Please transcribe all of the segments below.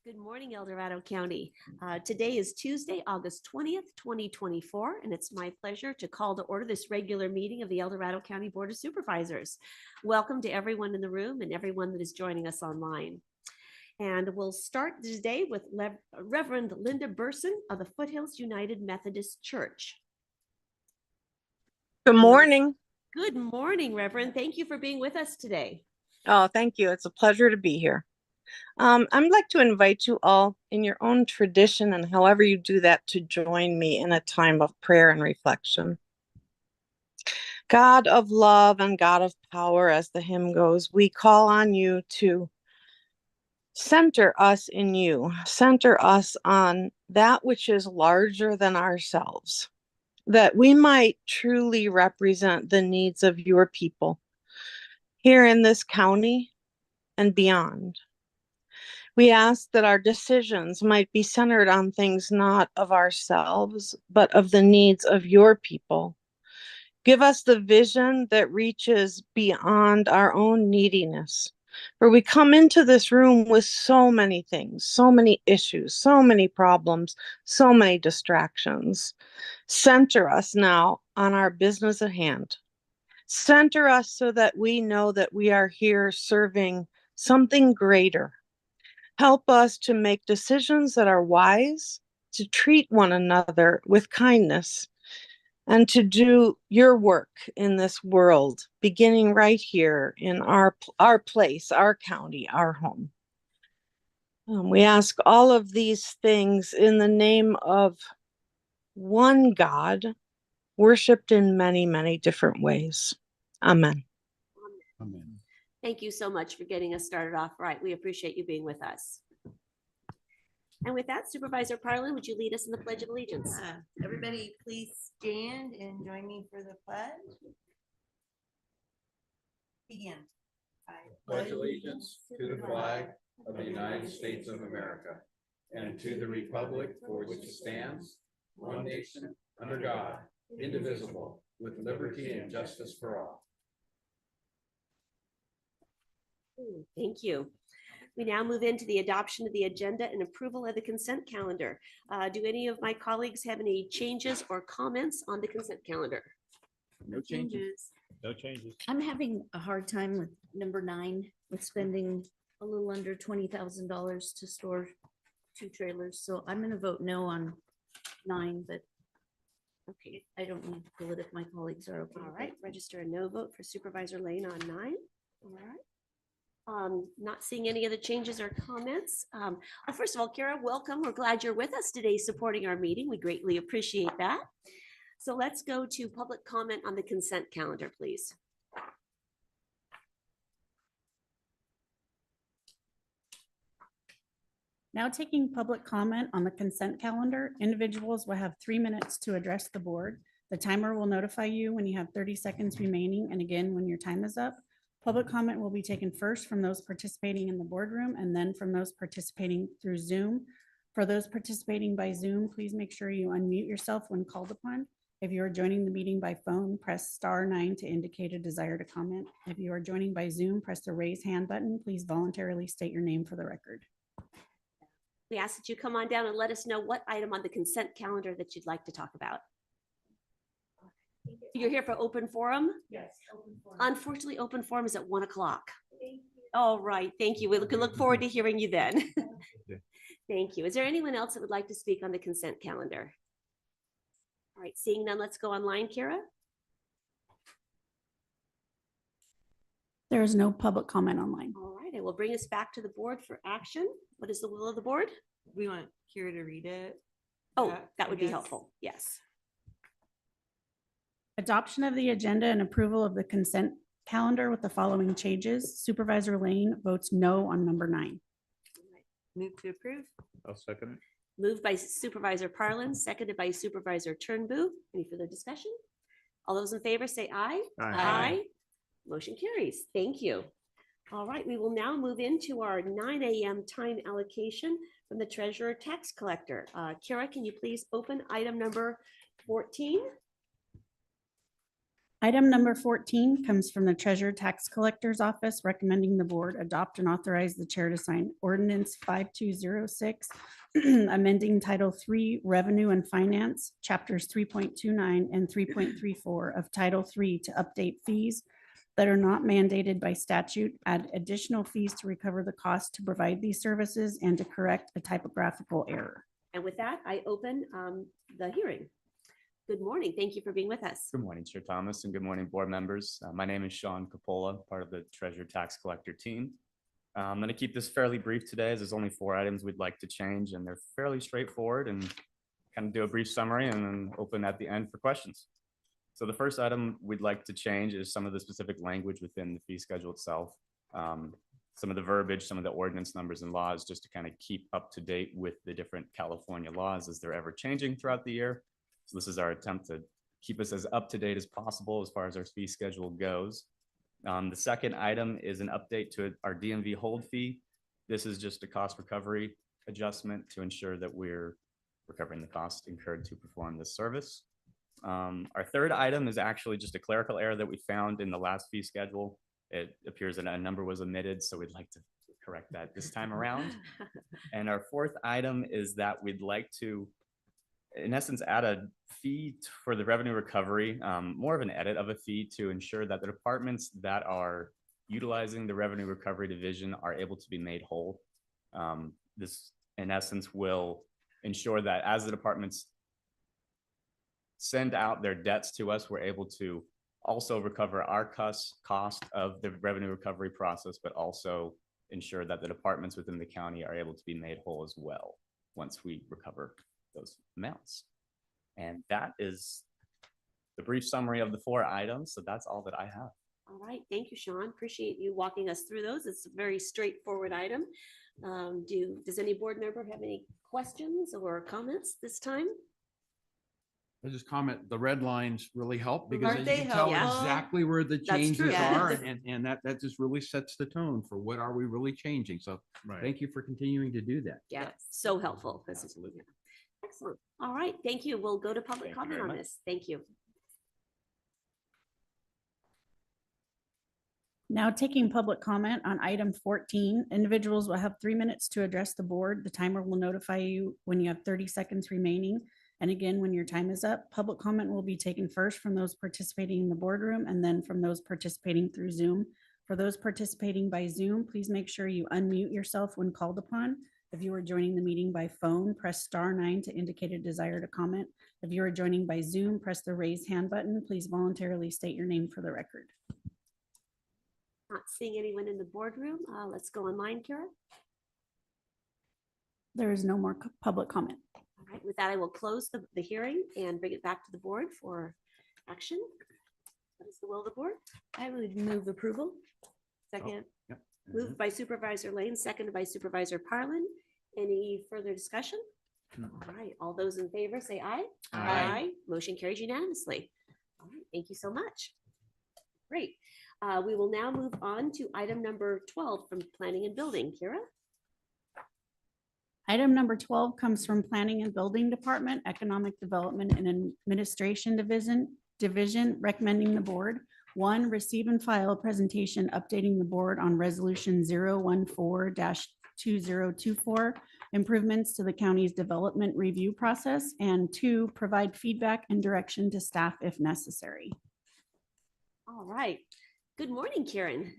Good morning, El Dorado County. Today is Tuesday, August 20th, 2024, and it's my pleasure to call to order this regular meeting of the El Dorado County Board of Supervisors. Welcome to everyone in the room and everyone that is joining us online. And we'll start today with Reverend Linda Burson of the Foothills United Methodist Church. Good morning. Good morning, Reverend. Thank you for being with us today. Oh, thank you. It's a pleasure to be here. I'd like to invite you all in your own tradition and however you do that to join me in a time of prayer and reflection. God of love and God of power, as the hymn goes, we call on you to center us in you, center us on that which is larger than ourselves, that we might truly represent the needs of your people here in this county and beyond. We ask that our decisions might be centered on things not of ourselves, but of the needs of your people. Give us the vision that reaches beyond our own neediness. For we come into this room with so many things, so many issues, so many problems, so many distractions. Center us now on our business at hand. Center us so that we know that we are here serving something greater. Help us to make decisions that are wise, to treat one another with kindness, and to do your work in this world, beginning right here in our place, our county, our home. We ask all of these things in the name of one God, worshiped in many, many different ways. Amen. Amen. Thank you so much for getting us started off right. We appreciate you being with us. And with that, Supervisor Parlin, would you lead us in the Pledge of Allegiance? Everybody please stand and join me for the pledge. Begin. I pledge allegiance to the flag of the United States of America and to the republic for which it stands, one nation, under God, indivisible, with liberty and justice for all. Thank you. We now move into the adoption of the agenda and approval of the consent calendar. Do any of my colleagues have any changes or comments on the consent calendar? No changes. No changes. I'm having a hard time with number 9 with spending a little under $20,000 to store 2 trailers. So I'm going to vote no on 9, but okay, I don't need to pull it if my colleagues are okay. All right, register a no vote for Supervisor Lane on 9. All right. Not seeing any other changes or comments. Well, first of all, Kara, welcome. We're glad you're with us today supporting our meeting. We greatly appreciate that. So let's go to public comment on the consent calendar, please. Now taking public comment on the consent calendar, individuals will have 3 minutes to address the board. The timer will notify you when you have 30 seconds remaining, and again when your time is up. Public comment will be taken first from those participating in the boardroom and then from those participating through Zoom. For those participating by Zoom, please make sure you unmute yourself when called upon. If you are joining the meeting by phone, press *9 to indicate a desire to comment. If you are joining by Zoom, press the raise hand button. Please voluntarily state your name for the record. We ask that you come on down and let us know what item on the consent calendar that you'd like to talk about. You're here for open forum? Yes. Open forum. Unfortunately, open forum is at 1 o'clock. All right, thank you. We look forward to hearing you then. Thank you. Is there anyone else that would like to speak on the consent calendar? All right, seeing none, let's go online, Kara. There is no public comment online. All right, it will bring us back to the board for action. What is the will of the board? We want Kira to read it. Oh, that would be helpful. Yes. Adoption of the agenda and approval of the consent calendar with the following changes. Supervisor Lane votes no on number 9. Move to approve. I'll second it. Moved by Supervisor Parlin, seconded by Supervisor Turnbull. Any further discussion? All those in favor say aye. Aye. Motion carries. Thank you. All right, we will now move into our 9 a.m. time allocation from the Treasurer Tax Collector. Kara, can you please open item number 14? Item number 14 comes from the Treasurer Tax Collector's Office, recommending the board adopt and authorize the chair to sign ordinance 5206, amending Title III Revenue and Finance, Chapters 3.29 and 3.34 of Title III to update fees that are not mandated by statute, add additional fees to recover the cost to provide these services, and to correct a typographical error. And with that, I open the hearing. Good morning. Thank you for being with us. Good morning, Chair Thomas, and good morning, board members. My name is Sean Capola, part of the Treasurer Tax Collector team. I'm going to keep this fairly brief today, as there's only 4 items we'd like to change, and they're fairly straightforward, and kind of do a brief summary and then open at the end for questions. So the first item we'd like to change is some of the specific language within the fee schedule itself. Some of the verbiage, some of the ordinance numbers and laws, just to kind of keep up to date with the different California laws as they're ever changing throughout the year. So this is our attempt to keep us as up to date as possible as far as our fee schedule goes. The second item is an update to our DMV hold fee. This is just a cost recovery adjustment to ensure that we're recovering the cost incurred to perform this service. Our third item is actually just a clerical error that we found in the last fee schedule. It appears that a number was omitted, so we'd like to correct that this time around. And our fourth item is that we'd like to, in essence, add a fee for the revenue recovery, more of an edit of a fee to ensure that the departments that are utilizing the revenue recovery division are able to be made whole. This, in essence, will ensure that as the departments send out their debts to us, we're able to also recover our cost of the revenue recovery process, but also ensure that the departments within the county are able to be made whole as well once we recover those amounts. And that is the brief summary of the 4 items. So that's all that I have. All right. Thank you, Sean. Appreciate you walking us through those. It's a very straightforward item. Does any board member have any questions or comments this time? I just comment, the red lines really help because Aren't you they can tell helpful? exactly where the changes true. are, Yes. and that just really sets the tone for what are we really changing. So thank you for continuing to do that. Yeah, Yes. so helpful. This is- Absolutely. Excellent. All right. Thank you. We'll go to public Thank you comment very on much. this. Thank you. Now taking public comment on item 14, individuals will have 3 minutes to address the board. The timer will notify you when you have 30 seconds remaining. And again, when your time is up, public comment will be taken first from those participating in the boardroom and then from those participating through Zoom. For those participating by Zoom, please make sure you unmute yourself when called upon. If you are joining the meeting by phone, press *9 to indicate a desire to comment. If you are joining by Zoom, press the raise hand button. Please voluntarily state your name for the record. Not seeing anyone in the boardroom. Let's go online, Kara. There is no more public comment. All right. With that, I will close the hearing and bring it back to the board for action. What is the will of the board? I would move approval. Second. Yep. Moved by Supervisor Lane, seconded by Supervisor Parlin. Any further discussion? All right. All those in favor say aye. Aye. Motion carries unanimously. All right. Thank you so much. Great. We will now move on to item number 12 from Planning and Building. Kira? Item number 12 comes from Planning and Building Department, Economic Development and Administration Division, recommending the board. 1, receive and file a presentation updating the board on Resolution 014-2024, improvements to the county's development review process. And 2, provide feedback and direction to staff if necessary. All right. Good morning, Karen.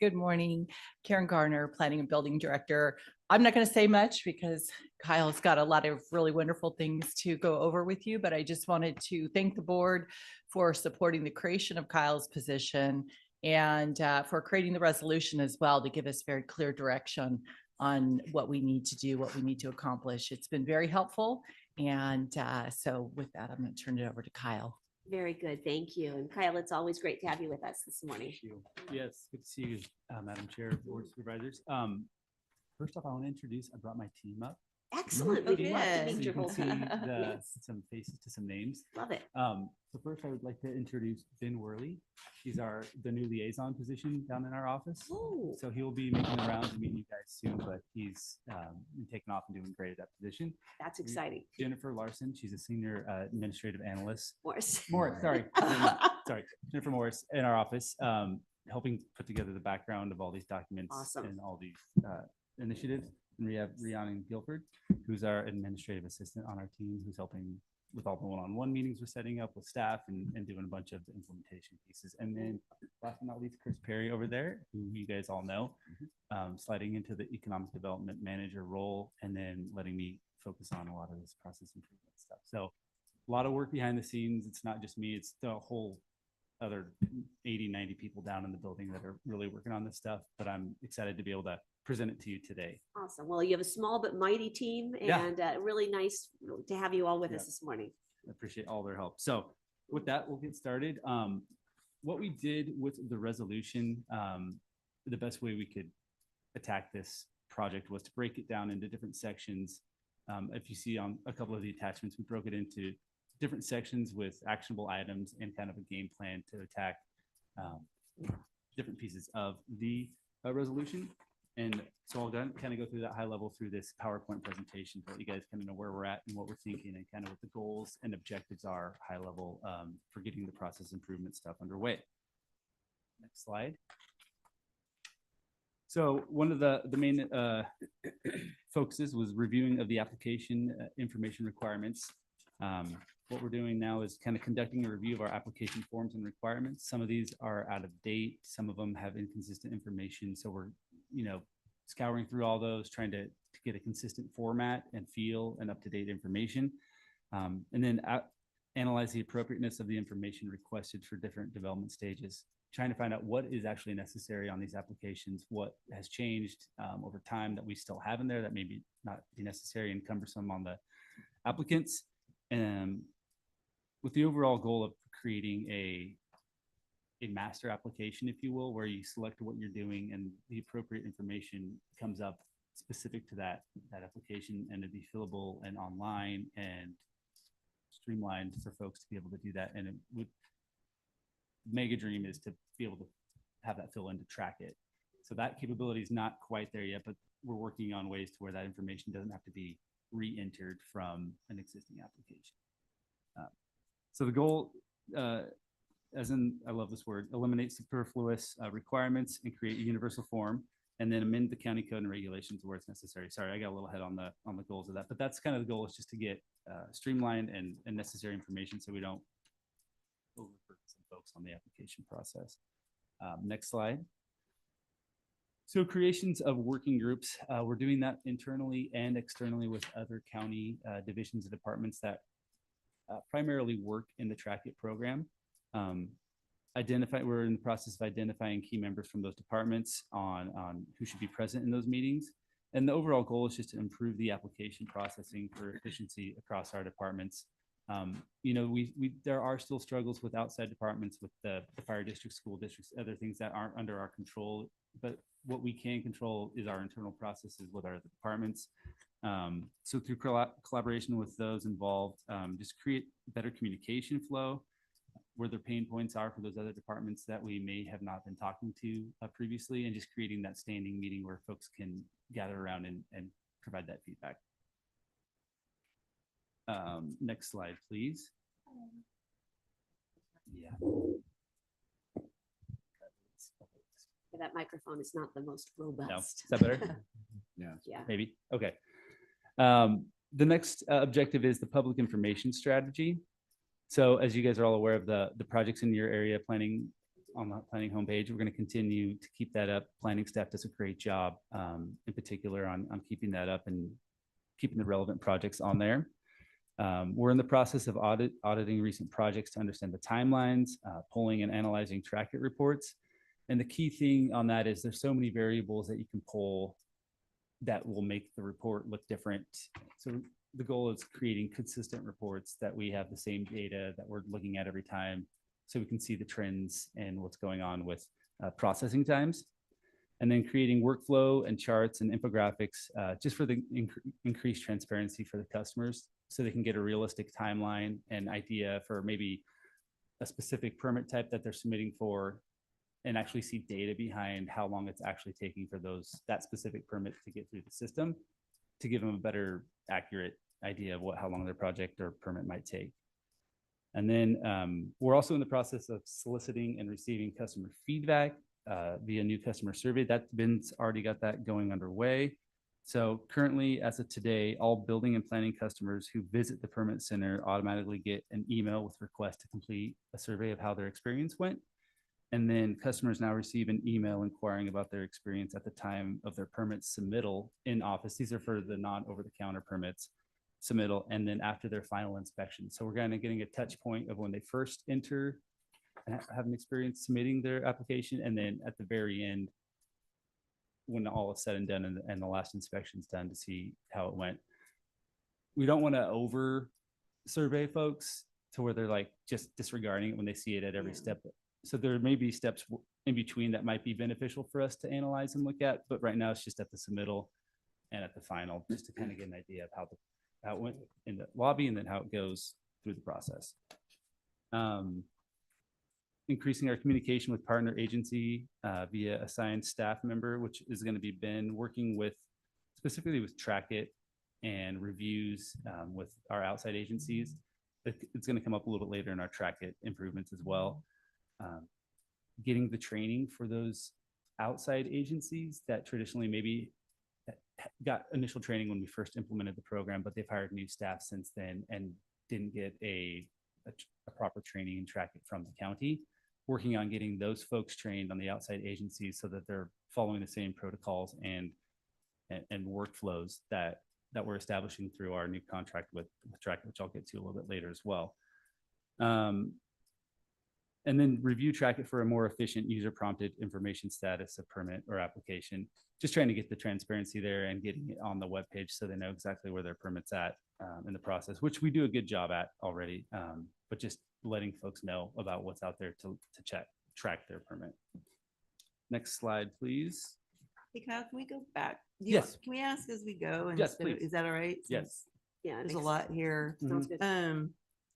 Good morning, Karen Garner, Planning and Building Director. I'm not going to say much because Kyle's got a lot of really wonderful things to go over with you, but I just wanted to thank the board for supporting the creation of Kyle's position and for creating the resolution as well to give us very clear direction on what we need to do, what we need to accomplish. It's been very helpful. And so with that, I'm going to turn it over to Kyle. Very good. Thank you. And Kyle, it's always great to have you with us this morning. Thank you. Yes, good to see you, Madam Chair, Board of Supervisors. First off, I want to introduce, I brought my team up. Excellent. Oh, We'd love to good. meet So your you whole can see Yes, some faces to some names. love it. So first I would like to introduce Ben Worley. He's the new liaison position down in our office. Oh, So he will be making the rounds and meeting you guys soon, but he's been taken off and doing great at that position. that's exciting. Jennifer Larson, she's a senior administrative analyst. Morris. Morris, sorry. sorry, Jennifer Morris in our office, helping put together the background of all these documents Awesome. and all these initiatives. And we have Rhiannon Guilford, who's our administrative assistant on our team, who's helping with all the one-on-one meetings we're setting up with staff and doing a bunch of the implementation pieces. And then last but not least, Chris Perry over there, who you guys all know, sliding into the economic development manager role and then letting me focus on a lot of this process improvement stuff. So a lot of work behind the scenes. It's not just me, it's the whole other 80, 90 people down in the building that are really working on this stuff, but I'm excited to be able to present it to you today. Awesome. Well, you have a small but mighty team, Yeah. and really nice to have you all with Yeah. us this morning. I appreciate all their help. So with that, we'll get started. What we did with the resolution, the best way we could attack this project was to break it down into different sections. If you see on a couple of the attachments, we broke it into different sections with actionable items and kind of a game plan to attack different pieces of the resolution. And so I'll kind of go through that high level through this PowerPoint presentation to let you guys kind of know where we're at and what we're thinking and kind of what the goals and objectives are high level for getting the process improvement stuff underway. Next slide. So one of the main focuses was reviewing of the application information requirements. What we're doing now is kind of conducting a review of our application forms and requirements. Some of these are out of date. Some of them have inconsistent information. So we're, scouring through all those, trying to get a consistent format and feel and up-to-date information. And then analyze the appropriateness of the information requested for different development stages, trying to find out what is actually necessary on these applications, what has changed over time that we still have in there that maybe not be necessary and cumbersome on the applicants. And with the overall goal of creating a master application, if you will, where you select what you're doing and the appropriate information comes up specific to that application, and it'd be fillable and online and streamlined for folks to be able to do that. And it would, mega dream is to be able to have that fill in to track it. So that capability is not quite there yet, but we're working on ways to where that information doesn't have to be re-entered from an existing application. So the goal, as in, I love this word, eliminate superfluous requirements and create a universal form, and then amend the county code and regulations where it's necessary. Sorry, I got a little ahead on the goals of that, but that's kind of the goal, is just to get streamlined and necessary information so we don't overburden some folks on the application process. Next slide. So creations of working groups, we're doing that internally and externally with other county divisions and departments that primarily work in the Track It program. We're in the process of identifying key members from those departments on who should be present in those meetings. And the overall goal is just to improve the application processing for efficiency across our departments. There are still struggles with outside departments, with the fire districts, school districts, other things that aren't under our control. But what we can control is our internal processes with our departments. So through collaboration with those involved, just create better communication flow, where their pain points are for those other departments that we may have not been talking to previously, and just creating that standing meeting where folks can gather around and provide that feedback. Next slide, please. Yeah. That microphone is not the most No, robust. is that better? Yeah. Yeah. Maybe. Okay. The next objective is the public information strategy. So as you guys are all aware of the projects in your area planning on the planning homepage, we're going to continue to keep that up. Planning staff does a great job, in particular on keeping that up and keeping the relevant projects on there. We're in the process of auditing recent projects to understand the timelines, pulling and analyzing Track It reports. And the key thing on that is there's so many variables that you can pull that will make the report look different. So the goal is creating consistent reports that we have the same data that we're looking at every time, so we can see the trends and what's going on with processing times. And then creating workflow and charts and infographics just for the increased transparency for the customers, so they can get a realistic timeline and idea for maybe a specific permit type that they're submitting for, and actually see data behind how long it's actually taking for that specific permit to get through the system, to give them a better accurate idea of how long their project or permit might take. And then we're also in the process of soliciting and receiving customer feedback via new customer survey. Ben's already got that going underway. So currently, as of today, all building and planning customers who visit the permit center automatically get an email with request to complete a survey of how their experience went. And then customers now receive an email inquiring about their experience at the time of their permit submittal in office. These are for the non-over-the-counter permits submittal, and then after their final inspection. So we're kind of getting a touch point of when they first enter, have an experience submitting their application, and then at the very end, when all is said and done and the last inspection's done, to see how it went. We don't want to over survey folks to where they're like just disregarding it when they see it at every step. So there may be steps in between that might be beneficial for us to analyze and look at, but right now it's just at the submittal and at the final, just to kind of get an idea of how it went in the lobby and then how it goes through the process. Increasing our communication with partner agency via assigned staff member, which is going to be Ben, working with specifically with Trackit and reviews with our outside agencies. It's going to come up a little bit later in our Trackit improvements as well. Getting the training for those outside agencies that traditionally maybe got initial training when we first implemented the program, but they've hired new staff since then and didn't get a proper training and track it from the county. Working on getting those folks trained on the outside agencies so that they're following the same protocols and workflows that we're establishing through our new contract with Track, which I'll get to a little bit later as well. And then review Trackit for a more efficient user prompted information status of permit or application. Just trying to get the transparency there and getting it on the webpage so they know exactly where their permit's at in the process, which we do a good job at already, but just letting folks know about what's out there to track their permit. Next slide, please. Hey Kyle, can we go back? Yes. Can we ask as we go? Yes, please. Is that all right? Yes. Yeah. There's a lot here. Sounds good.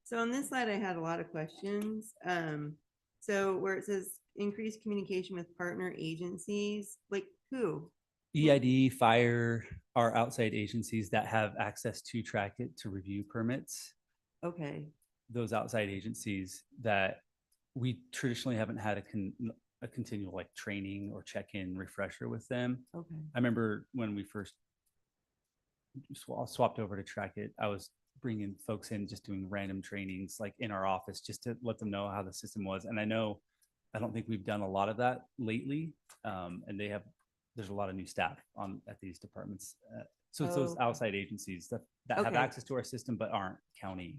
So on this slide, I had a lot of questions. So where it says increased communication with partner agencies, like who? EID, fire, are outside agencies that have access to Trackit to review permits. Okay. Those outside agencies that we traditionally haven't had a continual like training or check-in refresher with them. Okay. I remember when we first swapped over to Trackit, I was bringing folks in just doing random trainings like in our office just to let them know how the system was. And I don't think we've done a lot of that lately. And there's a lot of new staff at these departments. So it's those outside agencies that have access to our system but aren't county.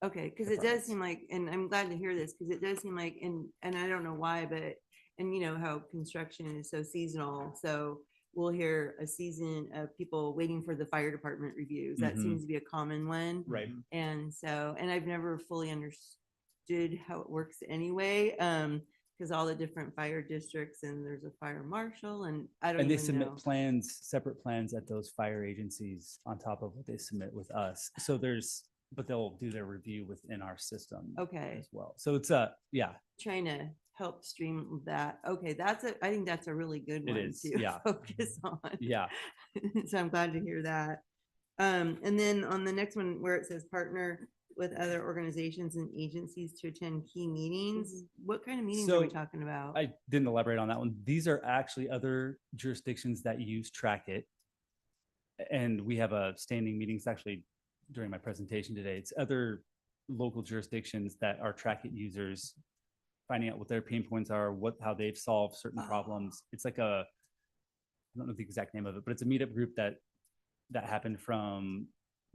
Okay, because it does seem like, and I'm glad to hear this, because it does seem like, and I don't know why, but, and you know how construction is so seasonal. So we'll hear a season of people waiting for the fire department reviews. That seems to be a common one. Right. And so, and I've never fully understood how it works anyway. Because all the different fire districts and there's a fire marshal and I don't And they even submit know. separate plans at those fire agencies on top of what they submit with us. So but they'll do their review within our system Okay. as well. So it's yeah. Trying to help stream that. Okay, I think that's a really good one is, to yeah. focus on. Yeah. So I'm glad to hear that. And then on the next one where it says partner with other organizations and agencies to attend key meetings, what kind of meetings are we So, talking about? I didn't elaborate on that one. These are actually other jurisdictions that use Trackit. And we have a standing meetings actually during my presentation today. It's other local jurisdictions that are Trackit users, finding out what their pain points are, how they've solved certain problems. It's like I don't know the exact name of it, but it's a meetup group that happened from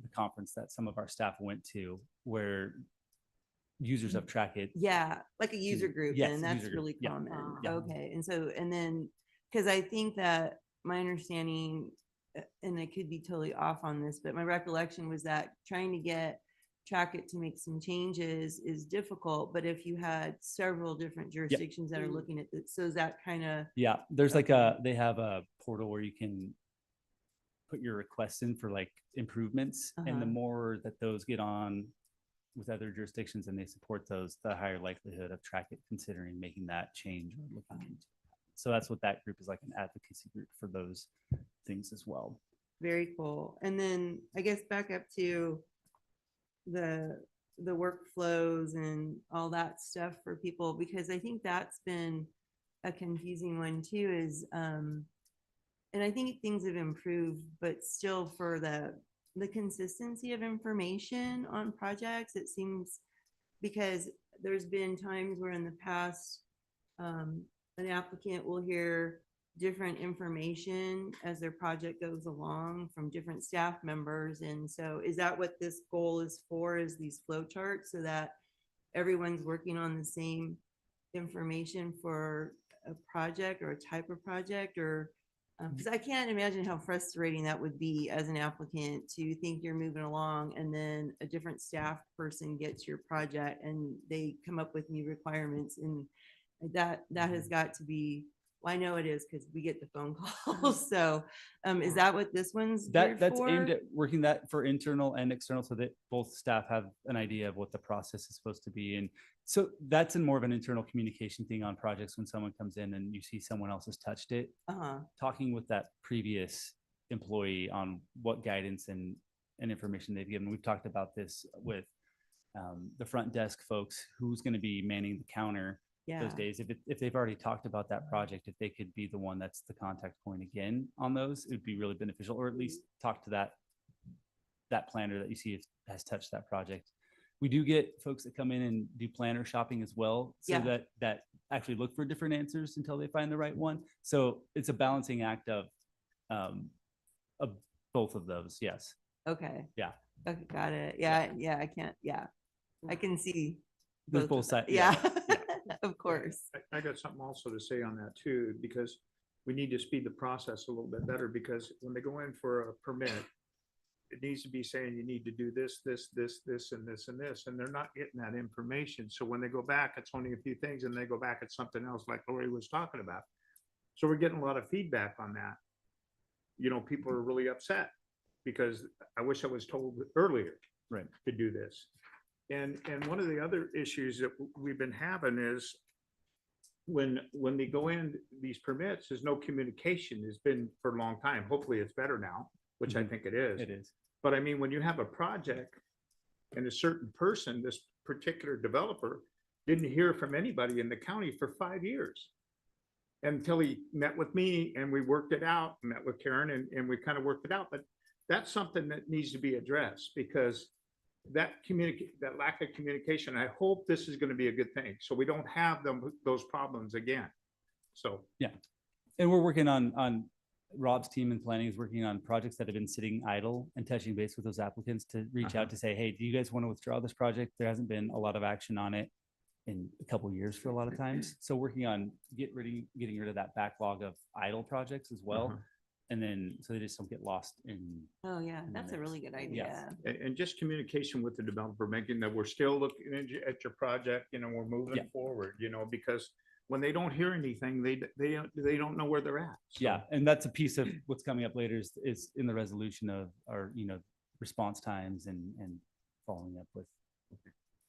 the conference that some of our staff went to, where users of Trackit. Yeah, like a user group, Yes, and that's user group. really Yeah. common. Yeah. Okay, and then, because I think that my understanding, and I could be totally off on this, but my recollection was that trying to get Trackit to make some changes is difficult, but if you had several different jurisdictions that are looking at it, so is that kind of, Yeah, there's they have a portal where you can put your requests in for like improvements, and the more that those get on with other jurisdictions and they support those, the higher likelihood of Trackit considering making that change or looking into. So that's what that group is, like an advocacy group for those things as well. very cool. And then I guess back up to the the workflows and all that stuff for people, because I think that's been a confusing one too, is, and I think things have improved, but still for the consistency of information on projects, it seems, because there's been times where in the past, an applicant will hear different information as their project goes along from different staff members. And so is that what this goal is for, is these flow charts, so that everyone's working on the same information for a project or a type of project? Or because I can't imagine how frustrating that would be as an applicant to think you're moving along and then a different staff person gets your project and they come up with new requirements, and that has got to be, well, I know it is because we get the phone calls. So is that what this one's geared That's for? aimed at working that for internal and external, so that both staff have an idea of what the process is supposed to be. And so that's in more of an internal communication thing on projects. When someone comes in and you see someone else has touched it, talking with that previous employee on what guidance and information they've given. We've talked about this with the front desk folks, who's going to be manning the counter those days. If they've already talked about that project, if they could be the one that's the contact point again on those, it would be really beneficial. Or at least talk to that planner that you see has touched that project. We do get folks that come in and do planner shopping as well, so that actually look for different answers until they find the right one. So it's a balancing act of both of those. Yes. Okay. Yeah. Okay, got it. Yeah. I can't. Yeah, I can see There's of both them. sides. Yeah, of course. I got something also to say on that too, because we need to speed the process a little bit better, because when they go in for a permit, it needs to be saying you need to do this, and this, and this, and they're not getting that information. So when they go back, it's only a few things, and they go back at something else like Lori was talking about. So we're getting a lot of feedback on that. You know, people are really upset because I wish I was told earlier to do this. And one of the other issues that we've been having is when they go in these permits, there's no communication. It's been for a long time. Hopefully it's better now, which I think it is. It is. But I mean, when you have a project and a certain person, this particular developer didn't hear from anybody in the county for 5 years, until he met with me and we worked it out, met with Karen and we kind of worked it out. But that's something that needs to be addressed, because that lack of communication, I hope this is going to be a good thing, so we don't have those problems again. So yeah, and we're working on Rob's team in planning is working on projects that have been sitting idle and touching base with those applicants to reach out to say, hey, do you guys want to withdraw this project? There hasn't been a lot of action on it in a couple of years for a lot of times. So working on getting rid of that backlog of idle projects as well. And then, so they just don't get lost in. Oh yeah, that's a really good idea. and just communication with the developer, making that we're still looking at your project, you know, we're moving forward, you know, because when they don't hear anything, they don't know where they're at. So. Yeah, and that's a piece of what's coming up later is in the resolution of our, you know, response times and following up with.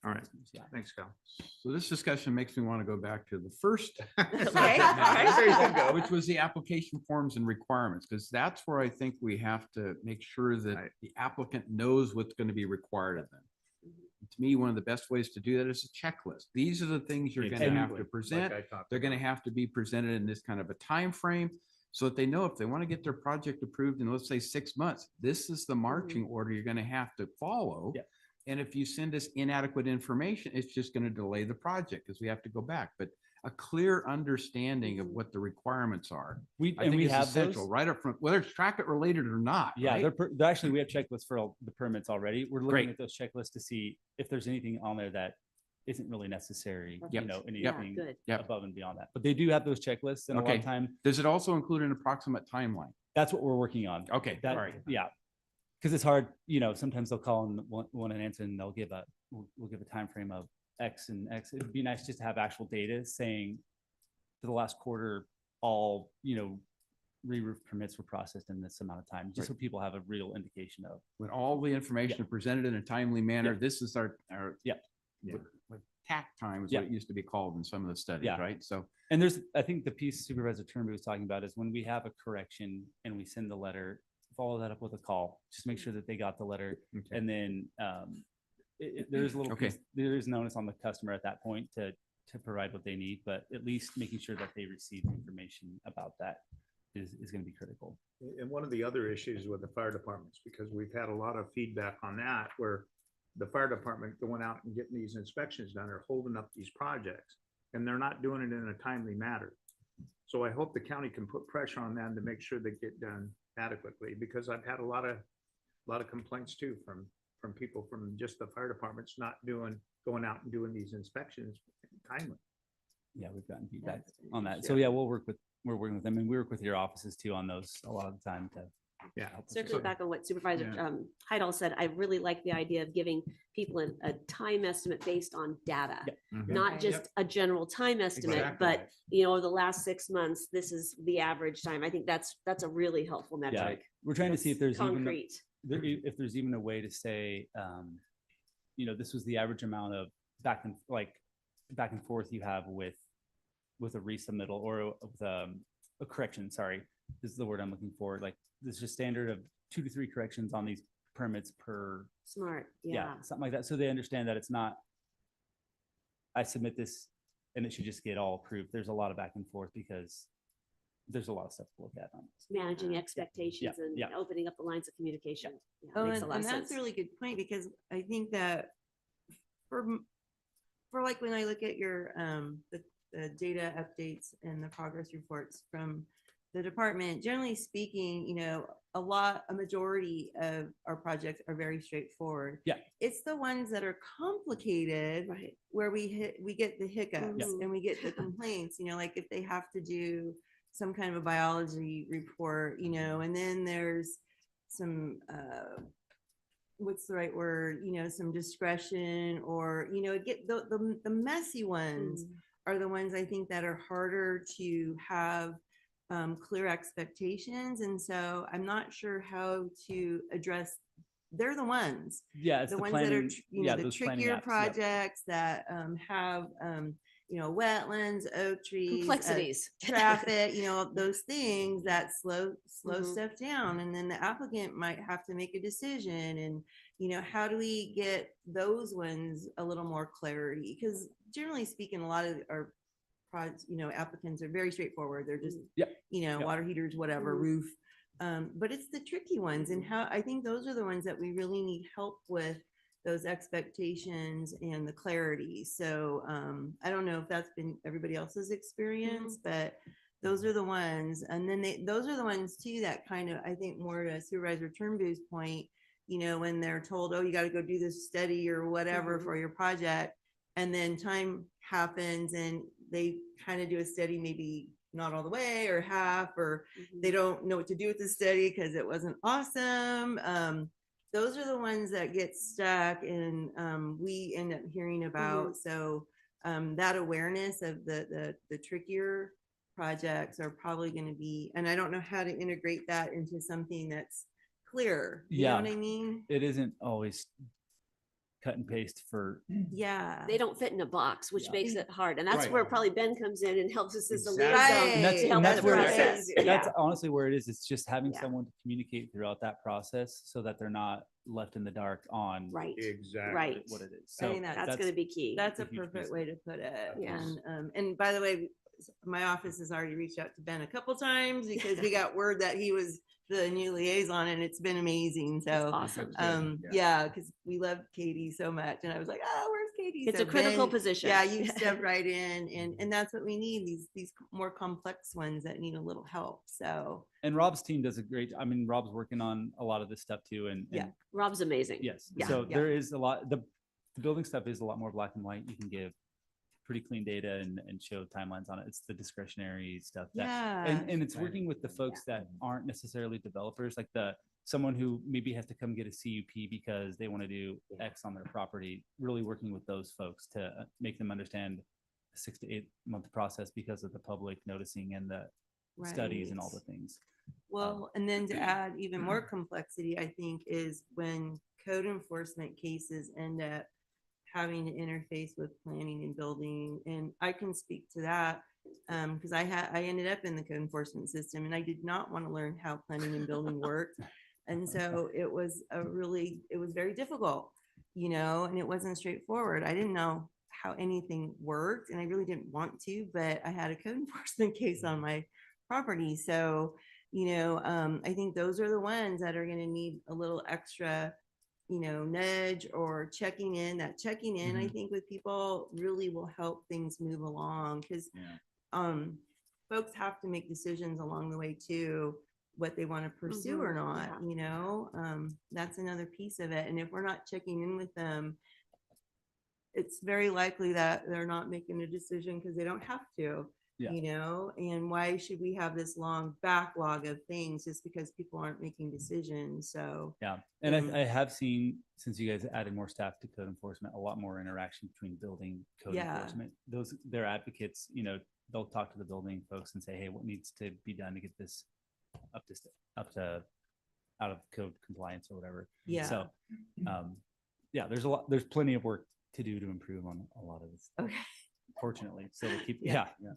All right. Yeah. Thanks, Cal. So this discussion makes me want to go back to the first Okay, subject all matter, right. There you go. which was the application forms and requirements, because that's where I think we have to make sure that the applicant knows what's going to be required of them. To me, one of the best ways to do that is a checklist. These are the things you're going to have to present. They're going to have to be presented in this kind of a time frame, so that they know if they want to get their project approved in, let's say, 6 months, this is the marching order you're going to have to follow. Yeah. And if you send us inadequate information, it's just going to delay the project because we have to go back. But a clear understanding of what the requirements are, I think is essential right up front, whether it's track it related or not. Yeah, right? they're actually, we have checklists for all the permits already. We're looking at those checklists to see if there's anything on there that isn't really necessary, you know, anything above and beyond that. But they do have those checklists, and a lot of time. Does it also include an approximate timeline? That's what we're working on. Okay, all right. Yeah. Because it's hard, you know, sometimes they'll call and want an answer, and they'll give we'll give a time frame of X and X. It'd be nice just to have actual data saying for the last quarter, all, you know, re-roof permits were processed in this amount of time, just so people have a real indication of. When all the information is presented in a timely manner, this is our what tact time is what it used to be called in some of the studies, right? So, and there's, I think the piece Supervisor Turnbull was talking about is when we have a correction and we send the letter, follow that up with a call, just make sure that they got the letter. And then there is a little Okay. piece, there is notice on the customer at that point to provide what they need, but at least making sure that they receive information about that is going to be critical. And one of the other issues with the fire departments, because we've had a lot of feedback on that, where the fire department going out and getting these inspections done are holding up these projects, and they're not doing it in a timely manner. So I hope the county can put pressure on them to make sure they get done adequately, because I've had a lot of complaints too from people from just the fire departments not going out and doing these inspections timely. Yeah, we've gotten feedback That's on that. So yeah, we're working with them, and we work with your offices too on those a lot of the time to Yeah. help us. Circling back on what Supervisor Yeah. Heidel said, I really like the idea of giving people a time estimate based on data. Yep. Mhm. Not Right. just a general time estimate, Exactly. but the last 6 months, this is the average time. I think that's a really helpful Yeah, metric. we're trying to see if That's there's even, concrete. if there's even a way to say, this was the average amount of back and forth you have with a resubmittal or with a correction. Sorry, this is the word I'm looking for. Like this is just standard of 2 to 3 corrections on these permits per, Smart, yeah, yeah. something like that. So they understand that it's not, I submit this and it should just get all approved. There's a lot of back and forth because there's a lot of stuff to look at on this. Managing expectations and yeah. opening up the lines of communication. Yeah, Oh, makes a lot and of that's sense. a really good point, because I think that for like when I look at your the data updates and the progress reports from the department, generally speaking, a majority of our projects are very straightforward. Yeah. It's the ones that are complicated Right. where we get the hiccups Yeah. and we get the complaints, like if they have to do some kind of a biology report, and then there's some what's the right word, some discretion, or get the messy ones are the ones I think that are harder to have clear expectations. And so I'm not sure how to address, they're the ones, Yeah, it's the the ones that are, planning, the those planning trickier apps, yep. projects that have, wetlands, oak trees, Complexities. traffic, those things that slow Mhm. stuff down. And then the applicant might have to make a decision. And, how do we get those ones a little more clarity? Because generally speaking, a lot of our applicants are very straightforward. They're just, Yep. water heaters, whatever, Mhm. roof. But it's the tricky ones, and how I think those are the ones that we really need help with, those expectations and the clarity. So I don't know if that's been everybody else's experience, but those are the ones. And then those are the ones too that kind of, I think, more to Supervisor Turnbull's point, when they're told, oh, you got to go do this study or whatever Mhm. for your project, and then time happens and they kind of do a study, maybe not all the way or half, or Mhm. they don't know what to do with the study because it wasn't awesome. Those are the ones that get stuck and we end up hearing about. So that awareness of the trickier projects are probably going to be, and I don't know how to integrate that into something that's clear. You know Yeah. what I mean? It isn't always cut and paste for, Yeah. They don't fit in a box, which Yeah. makes it hard. And that's Right. where probably Ben comes in and helps us as the Exactly. liaison and that's, to help and that's the where, process. that's Yeah. honestly where it is. It's just having Yeah. someone to communicate throughout that process so that they're not left in the dark on Right, Exactly. right. what it is. I So think That's gonna be key. That's a a huge perfect piece. way to put it. Yeah. And by the way, my office has already reached out to Ben a couple times because we got word that he was the new liaison, and it's been amazing. That's So awesome. yeah, because we love Katie so much, and I was like, oh, where's Katie? It's So a critical Ben, position. Yeah, you stepped right in, and that's what we need, these more complex ones that need a little help. So and Rob's team does a great, Rob's working on a lot of this stuff too. And Yeah. Rob's amazing. yes, Yeah. so Yeah. there is a lot, the building stuff is a lot more black and white. You can give pretty clean data and show timelines on it. It's the discretionary stuff that, yeah, and it's Right. working with the folks that aren't necessarily developers, like someone who maybe has to come get a CUP because they want to do X on their property, really working with those folks to make them understand a 6 to 8 month process because of the public noticing and the studies and all the things. Well, and then to add even more complexity, I think, is when code enforcement cases end up having to interface with planning and building. And I can speak to that because I ended up in the code enforcement system, and I did not want to learn how planning and building worked. And so it was very difficult. and it wasn't straightforward. I didn't know how anything worked and I really didn't want to, but I had a code enforcement case on my property. So, I think those are the ones that are going to need a little extra, nudge or checking in. That checking in, I think with people really will help things move along because folks have to make decisions along the way too, what they want to pursue or not, that's another piece of it. And if we're not checking in with them, it's very likely that they're not making a decision because they don't have to, and why should we have this long backlog of things just because people aren't making decisions? So Yeah, and I have seen, since you guys added more staff to code enforcement, a lot more interaction between building code enforcement. They're advocates, they'll talk to the building folks and say, hey, what needs to be done to get this up to out of code compliance or whatever. Yeah. So there's plenty of work to do to improve on a lot of this. Okay. Fortunately, so we'll keep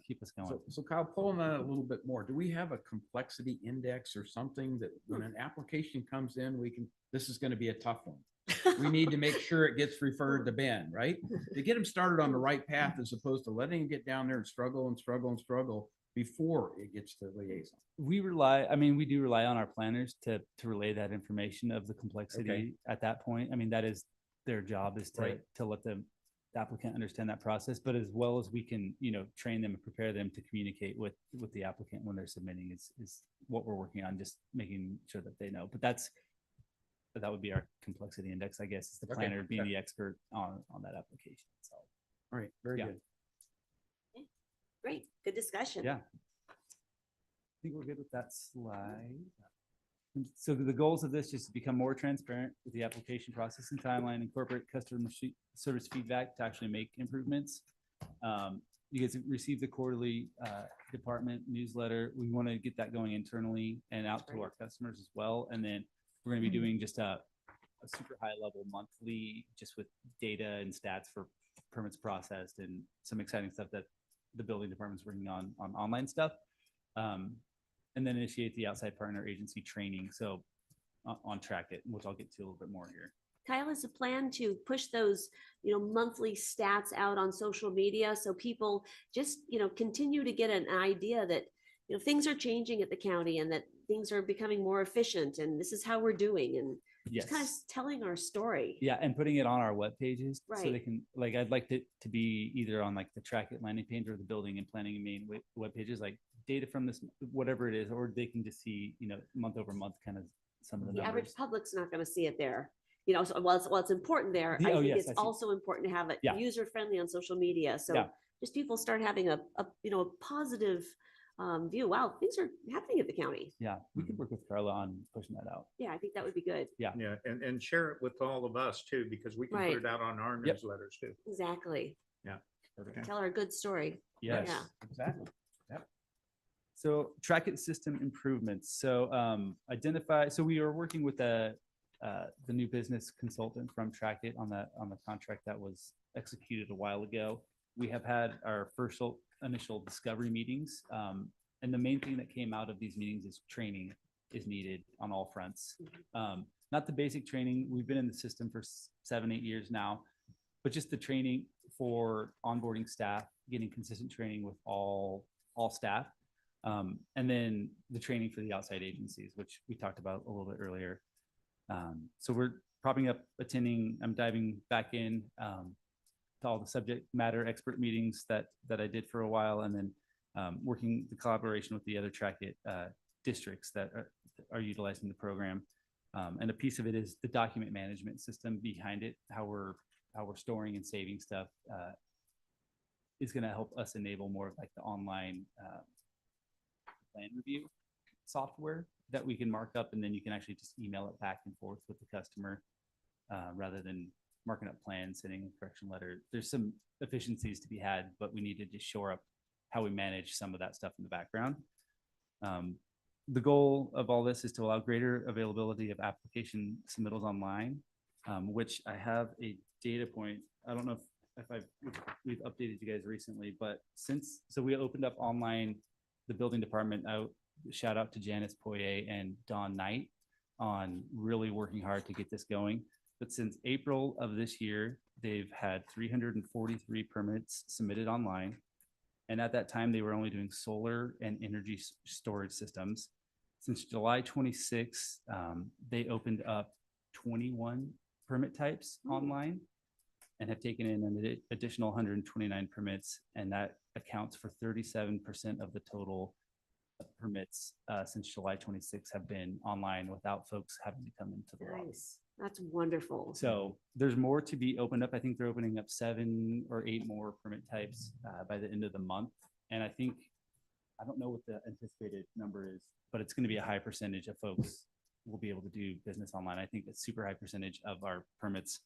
keep us going. So Kyle, pulling that a little bit more, do we have a complexity index or something that when an application comes in, this is going to be a tough one. We need to make sure it gets referred to Ben, right? To get them started on the right path as opposed to letting them get down there and struggle and struggle and struggle before it gets to liaison. We do rely on our planners to relay that information of the complexity at that point. I mean, that is their job, is to let the applicant understand that process, but as well as we can, train them and prepare them to communicate with the applicant when they're submitting is what we're working on, just making sure that they know. But that would be our complexity index, I guess, is the planner being the expert on that application. So, all right, very good. Great, good discussion. Yeah. I think we're good with that slide. So the goals of this is to become more transparent with the application process and timeline, incorporate customer service feedback to actually make improvements. You guys receive the quarterly department newsletter. We want to get that going internally and out to our customers as well. And then we're going to be doing just a super high level monthly, just with data and stats for permits processed and some exciting stuff that the building department's working on online stuff. And then initiate the outside partner agency training. So on Track It, which I'll get to a little bit more here. Kyle, has a plan to push those, monthly stats out on social media so people just, continue to get an idea that, things are changing at the county and that things are becoming more efficient and this is how we're doing, and just kind of telling our story. Yeah, and putting it on our web pages so they Right. can, like, I'd like it to be either on like the Track It landing page or the building and planning and main web pages, like data from this, whatever it is, or they can just see, month over month, kind of some of the The average numbers. public's not going to see it there. So while it's important there, I think it's also important to have it user friendly on social media. So just people start having a positive view. Wow, things are happening at the county. Yeah, we could work with Carla on pushing that out. Yeah, I think that would be good. Yeah. Yeah, and share it with all of us too, because we can put it out on our newsletters too. Exactly. Yeah. Okay. Tell our good story. Yes, Yeah. exactly. Yep. So Track It system improvements. So so we are working with the new business consultant from Track It on the contract that was executed a while ago. We have had our first initial discovery meetings. And the main thing that came out of these meetings is training is needed on all fronts. Not the basic training. We've been in the system for 7-8 years now, but just the training for onboarding staff, getting consistent training with all staff. And then the training for the outside agencies, which we talked about a little bit earlier. So we're propping up attending, I'm diving back in to all the subject matter expert meetings that I did for a while, and then working the collaboration with the other Track It districts that are utilizing the program. And a piece of it is the document management system behind it, how we're storing and saving stuff is going to help us enable more of like the online plan review software that we can mark up, and then you can actually just email it back and forth with the customer rather than marking up plans, sending a correction letter. There's some efficiencies to be had, but we need to just shore up how we manage some of that stuff in the background. The goal of all this is to allow greater availability of application submittals online, which I have a data point. I don't know if we've updated you guys recently, but so we opened up online the building department out. Shout out to Janice Poirier and Dawn Knight on really working hard to get this going. but since April of this year, they've had 343 permits submitted online. And at that time, they were only doing solar and energy storage systems. Since July 26, they opened up 21 permit types online and have taken in an additional 129 permits. And that accounts for 37% of the total permits since July 26 have been online without folks having to come into the office. Nice. That's wonderful. So there's more to be opened up. I think they're opening up 7 or 8 more permit types by the end of the month. And I think, I don't know what the anticipated number is, but it's going to be a high percentage of folks will be able to do business online. I think a super high percentage of our permits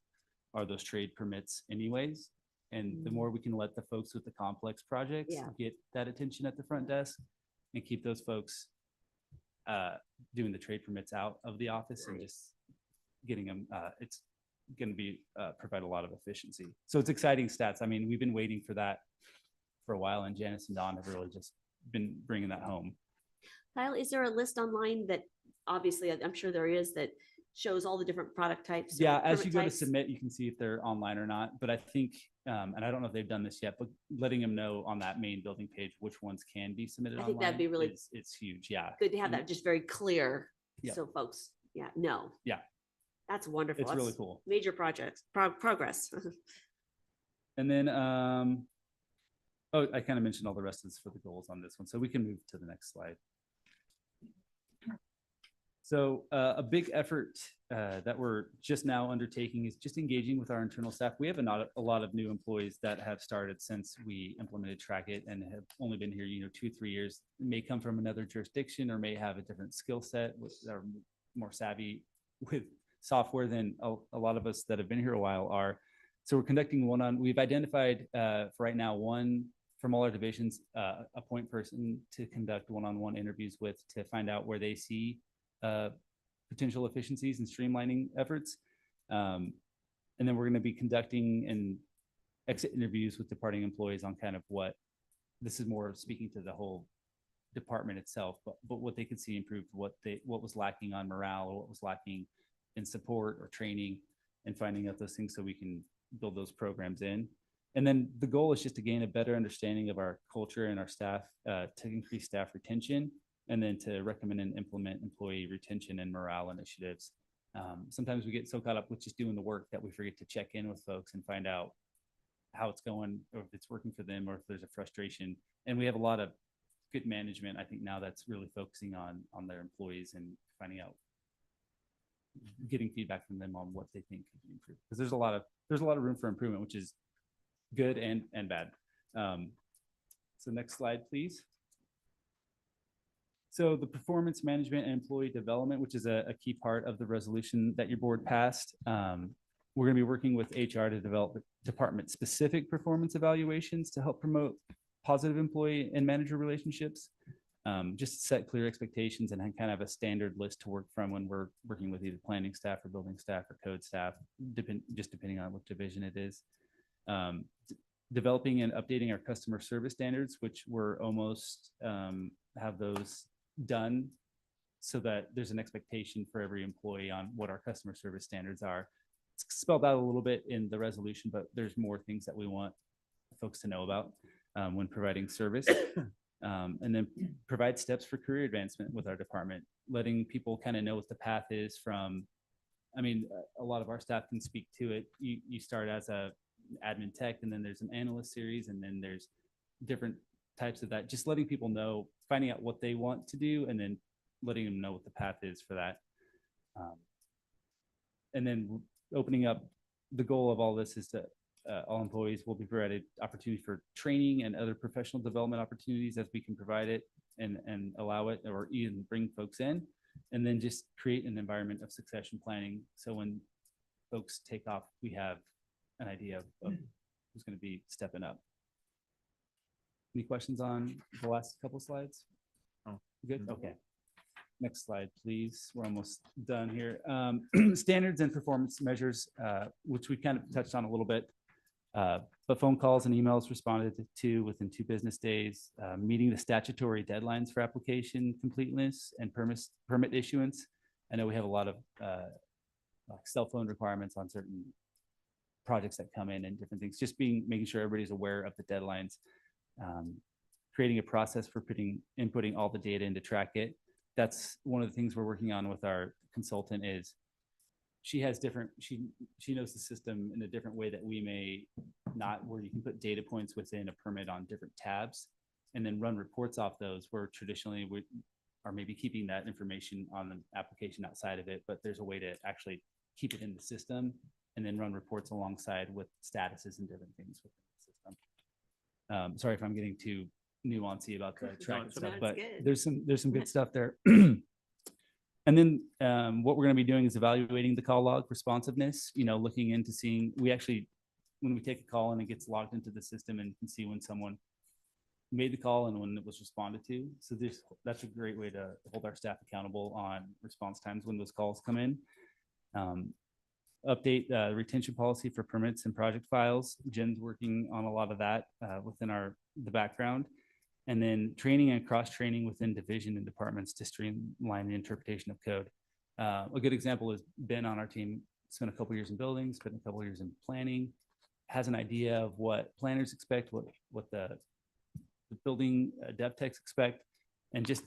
are those trade permits anyways. And the more we can let the folks with the complex projects Yeah. get that attention at the front desk and keep those folks doing the trade permits out of the office and just getting them, it's going to be provide a lot of efficiency. So it's exciting stats. I mean, we've been waiting for that for a while, and Janice and Don have really just been bringing that home. Kyle, is there a list online that, obviously, I'm sure there is, that shows all the different product types? or Yeah, as permit you go to types? submit, you can see if they're online or not. But I think, and I don't know if they've done this yet, but letting them know on that main building page which ones can be submitted I online. think that'd be really it's huge. Yeah, Good to have that just very clear. Yeah. So folks, know. Yeah. That's wonderful. it's really That's cool. Major projects, progress. And then, oh, I kind of mentioned all the rest of this for the goals on this one, so we can move to the next slide. So a big effort that we're just now undertaking is just engaging with our internal staff. We have a lot of new employees that have started since we implemented Track It and have only been here, 2-3 years, may come from another jurisdiction or may have a different skill set, are more savvy with software than a lot of us that have been here a while are. So we're conducting we've identified for right now one from all our divisions, a point person to conduct one-on-one interviews with to find out where they see potential efficiencies and streamlining efforts. And then we're going to be conducting and exit interviews with departing employees on kind of what, this is more speaking to the whole department itself, but what they could see improved, what was lacking on morale or what was lacking in support or training, and finding out those things so we can build those programs in. And then the goal is just to gain a better understanding of our culture and our staff to increase staff retention, and then to recommend and implement employee retention and morale initiatives. Sometimes we get so caught up with just doing the work that we forget to check in with folks and find out how it's going, or if it's working for them, or if there's a frustration. And we have a lot of good management, I think, now that's really focusing on their employees and finding out, getting feedback from them on what they think could be improved. Because there's a lot of room for improvement, which is good and bad. So next slide, please. So the performance management and employee development, which is a key part of the resolution that your board passed. We're going to be working with HR to develop department-specific performance evaluations to help promote positive employee and manager relationships. Just set clear expectations and kind of a standard list to work from when we're working with either planning staff or building staff or code staff, just depending on what division it is. Developing and updating our customer service standards, which we're almost have those done so that there's an expectation for every employee on what our customer service standards are. It's spelled out a little bit in the resolution, but there's more things that we want folks to know about when providing service. And then provide steps for career advancement with our department, letting people kind of know what the path is from, I mean, a lot of our staff can speak to it. You start as a admin tech, and then there's an analyst series, and then there's different types of that. Just letting people know, finding out what they want to do, and then letting them know what the path is for that. And then opening up, the goal of all this is to all employees will be provided opportunity for training and other professional development opportunities as we can provide it and allow it, or even bring folks in, and then just create an environment of succession planning. So when folks take off, we have an idea of who's going to be stepping up. Any questions on the last couple slides? Oh. Good. Okay. Next slide, please. We're almost done here. Standards and performance measures, which we kind of touched on a little bit, but phone calls and emails responded to within 2 business days, meeting the statutory deadlines for application completeness and permit issuance. I know we have a lot of like cell phone requirements on certain projects that come in and different things, just making sure everybody's aware of the deadlines. Creating a process for inputting all the data in to track it. That's one of the things we're working on with our consultant is she knows the system in a different way that we may not, where you can put data points within a permit on different tabs and then run reports off those, where traditionally we are maybe keeping that information on the application outside of it, but there's a way to actually keep it in the system and then run reports alongside with statuses and different things within the system. Sorry if I'm getting too nuancy about the tracking stuff, but there's some good stuff there. And then what we're going to be doing is evaluating the call log responsiveness, looking into seeing, when we take a call and it gets logged into the system and can see when someone made the call and when it was responded to. So that's a great way to hold our staff accountable on response times when those calls come in. Update the retention policy for permits and project files. Jen's working on a lot of that within the background. And then training and cross-training within division and departments to streamline the interpretation of code. A good example is Ben on our team, spent a couple years in buildings, spent a couple years in planning, has an idea of what planners expect, what the building dev techs expect, and just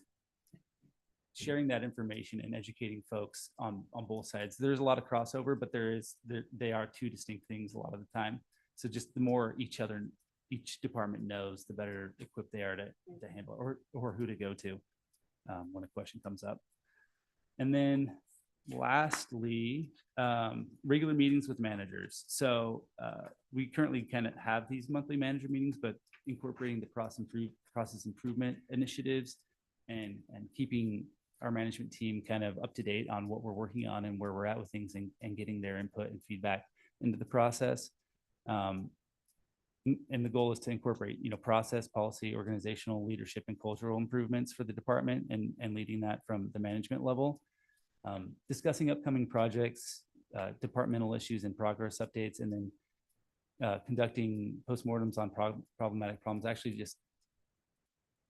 sharing that information and educating folks on both sides. There's a lot of crossover, but they are two distinct things a lot of the time. So just the more each department knows, the better equipped they are to handle it, or who to go to when a question comes up. And then lastly, regular meetings with managers. So we currently kind of have these monthly manager meetings, but incorporating the process improvement initiatives and keeping our management team kind of up to date on what we're working on and where we're at with things, and getting their input and feedback into the process. And the goal is to incorporate, process, policy, organizational, leadership, and cultural improvements for the department, and leading that from the management level. Discussing upcoming projects, departmental issues and progress updates, and then conducting postmortems on problematic problems. Actually, just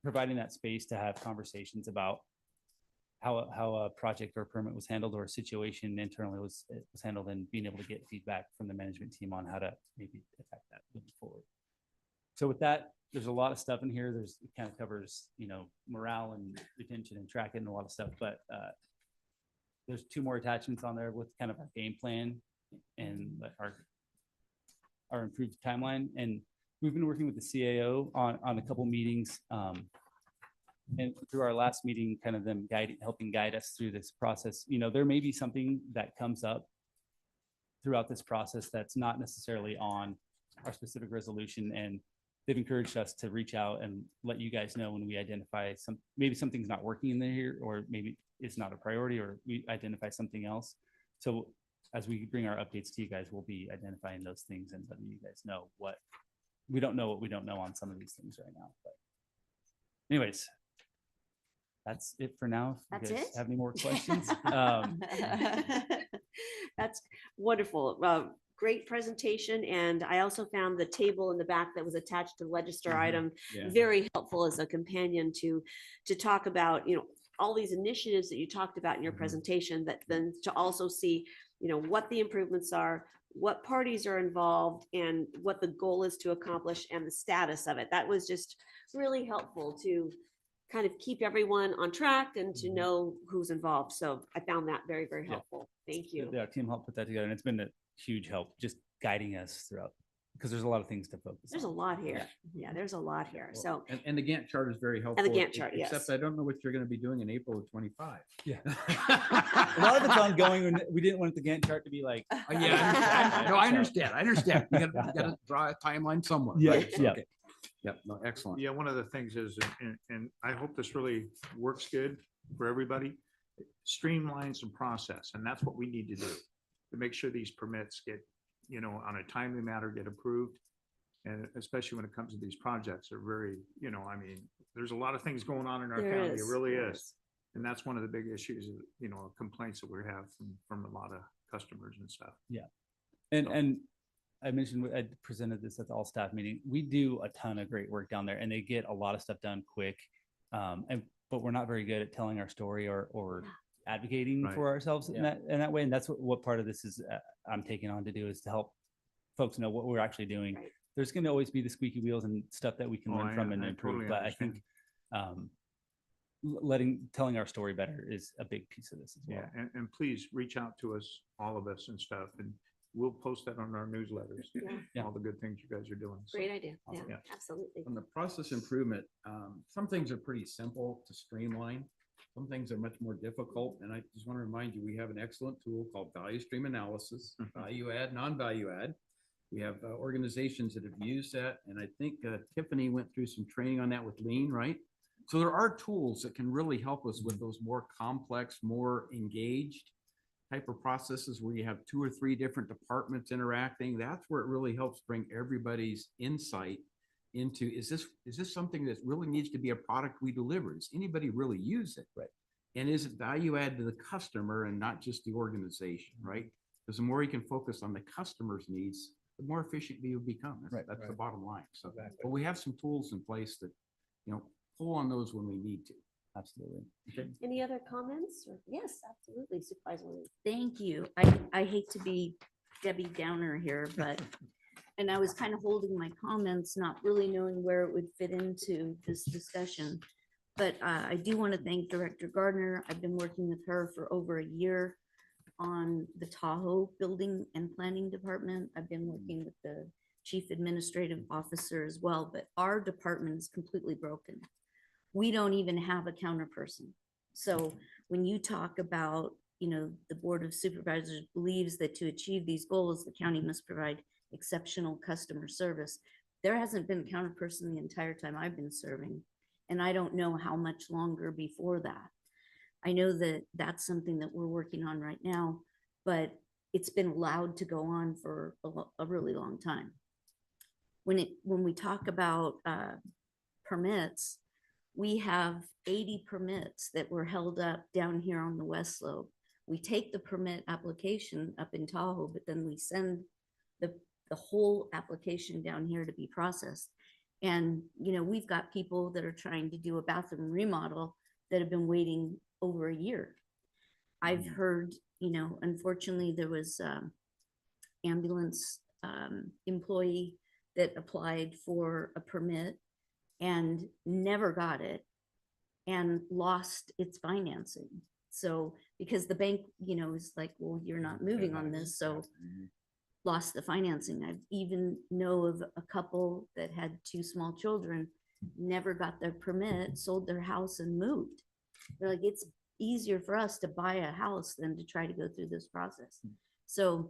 providing that space to have conversations about how a project or permit was handled, or a situation internally was handled, and being able to get feedback from the management team on how to maybe attack that moving forward. So with that, there's a lot of stuff in here. It kind of covers, morale and retention and tracking and a lot of stuff, but there's 2 more attachments on there with kind of our game plan and our improved timeline. And we've been working with the CAO on a couple meetings, and through our last meeting, kind of them helping guide us through this process. There may be something that comes up throughout this process that's not necessarily on our specific resolution, and they've encouraged us to reach out and let you guys know when we identify maybe something's not working in there, or maybe it's not a priority, or we identify something else. So as we bring our updates to you guys, we'll be identifying those things and letting you guys know what we don't know on some of these things right now. But anyways, that's it for now. If you guys have any more questions? That's wonderful. Great presentation. And I also found the table in the back that was attached to the register item very helpful as a companion to talk about, all these initiatives that you talked about in your presentation, that then to also see, what the improvements are, what parties are involved, and what the goal is to accomplish, and the status of it. That was just really helpful to kind of keep everyone on track and to know who's involved. So I found that very, very helpful. Thank you. Yeah, our team helped put that together, and it's been a huge help just guiding us throughout, because there's a lot of things to focus on. There's a lot here. Yeah, there's a lot here. So, and the Gantt chart is very helpful. and the Gantt chart, yes. Except I don't know what you're going to be doing in April of 25. Yeah. A lot of it's ongoing, and we didn't want the Gantt chart to be like. Yeah, no, I understand. You got to draw a timeline somewhere. Yeah, right? So, yeah. okay. Yep, no, excellent. Yeah, one of the things is, and I hope this really works good for everybody, streamline some process. And that's what we need to do to make sure these permits get, on a timely matter, get approved. And especially when it comes to these projects, they're very, there's a lot of things going on in our county. It really is. And that's one of the big issues, complaints that we have from a lot of customers and stuff. Yeah. And I mentioned, I presented this at the all staff meeting. We do a ton of great work down there, and they get a lot of stuff done quick. But we're not very good at telling our story or advocating Right. for ourselves in that way. And that's what part of this is I'm taking on to do, is to help folks know what we're actually doing. Right. There's going to always be the squeaky wheels and stuff that we can Oh, learn from and I improve. totally But I understand. think telling our story better is a big piece of this as well. Yeah, and please reach out to us, all of us and stuff, and we'll post that on our newsletters. Yeah. All the good things you guys are doing. So, Great idea. Yeah, Yeah. absolutely. On the process improvement, some things are pretty simple to streamline. Some things are much more difficult. And I just want to remind you, we have an excellent tool called value stream analysis, value add, non-value add. We have organizations that have used that. And I think Tiffany went through some training on that with Lean, right? So there are tools that can really help us with those more complex, more engaged type of processes where you have 2 or 3 different departments interacting. That's where it really helps bring everybody's insight into, is this something that really needs to be a product we deliver? Does anybody really use it? Right. And is it value add to the customer and not just the organization, right? Because the more you can focus on the customer's needs, the more efficient you become. That's the bottom line. So, Exactly. but we have some tools in place that, pull on those when we need to. Absolutely. Any other comments? Yes, absolutely. Supervisor Williams. Thank you. I hate to be Debbie Downer here, but, and I was kind of holding my comments, not really knowing where it would fit into this discussion. But I do want to thank Director Gardner. I've been working with her for over a year on the Tahoe Building and Planning Department. I've been working with the Chief Administrative Officer as well, but our department is completely broken. We don't even have a counter person. So when you talk about, the Board of Supervisors believes that to achieve these goals, the county must provide exceptional customer service. There hasn't been a counter person the entire time I've been serving. And I don't know how much longer before that. I know that that's something that we're working on right now, but it's been allowed to go on for a really long time. When we talk about permits, we have 80 permits that were held up down here on the West Slope. We take the permit application up in Tahoe, but then we send the whole application down here to be processed. And, we've got people that are trying to do a bathroom remodel that have been waiting over a year. I've heard, unfortunately, there was ambulance employee that applied for a permit and never got it and lost its financing. So because the bank, is like, well, you're not moving on this, so lost the financing. I even know of a couple that had 2 small children, never got their permit, sold their house and moved. They're like, it's easier for us to buy a house than to try to go through this process. So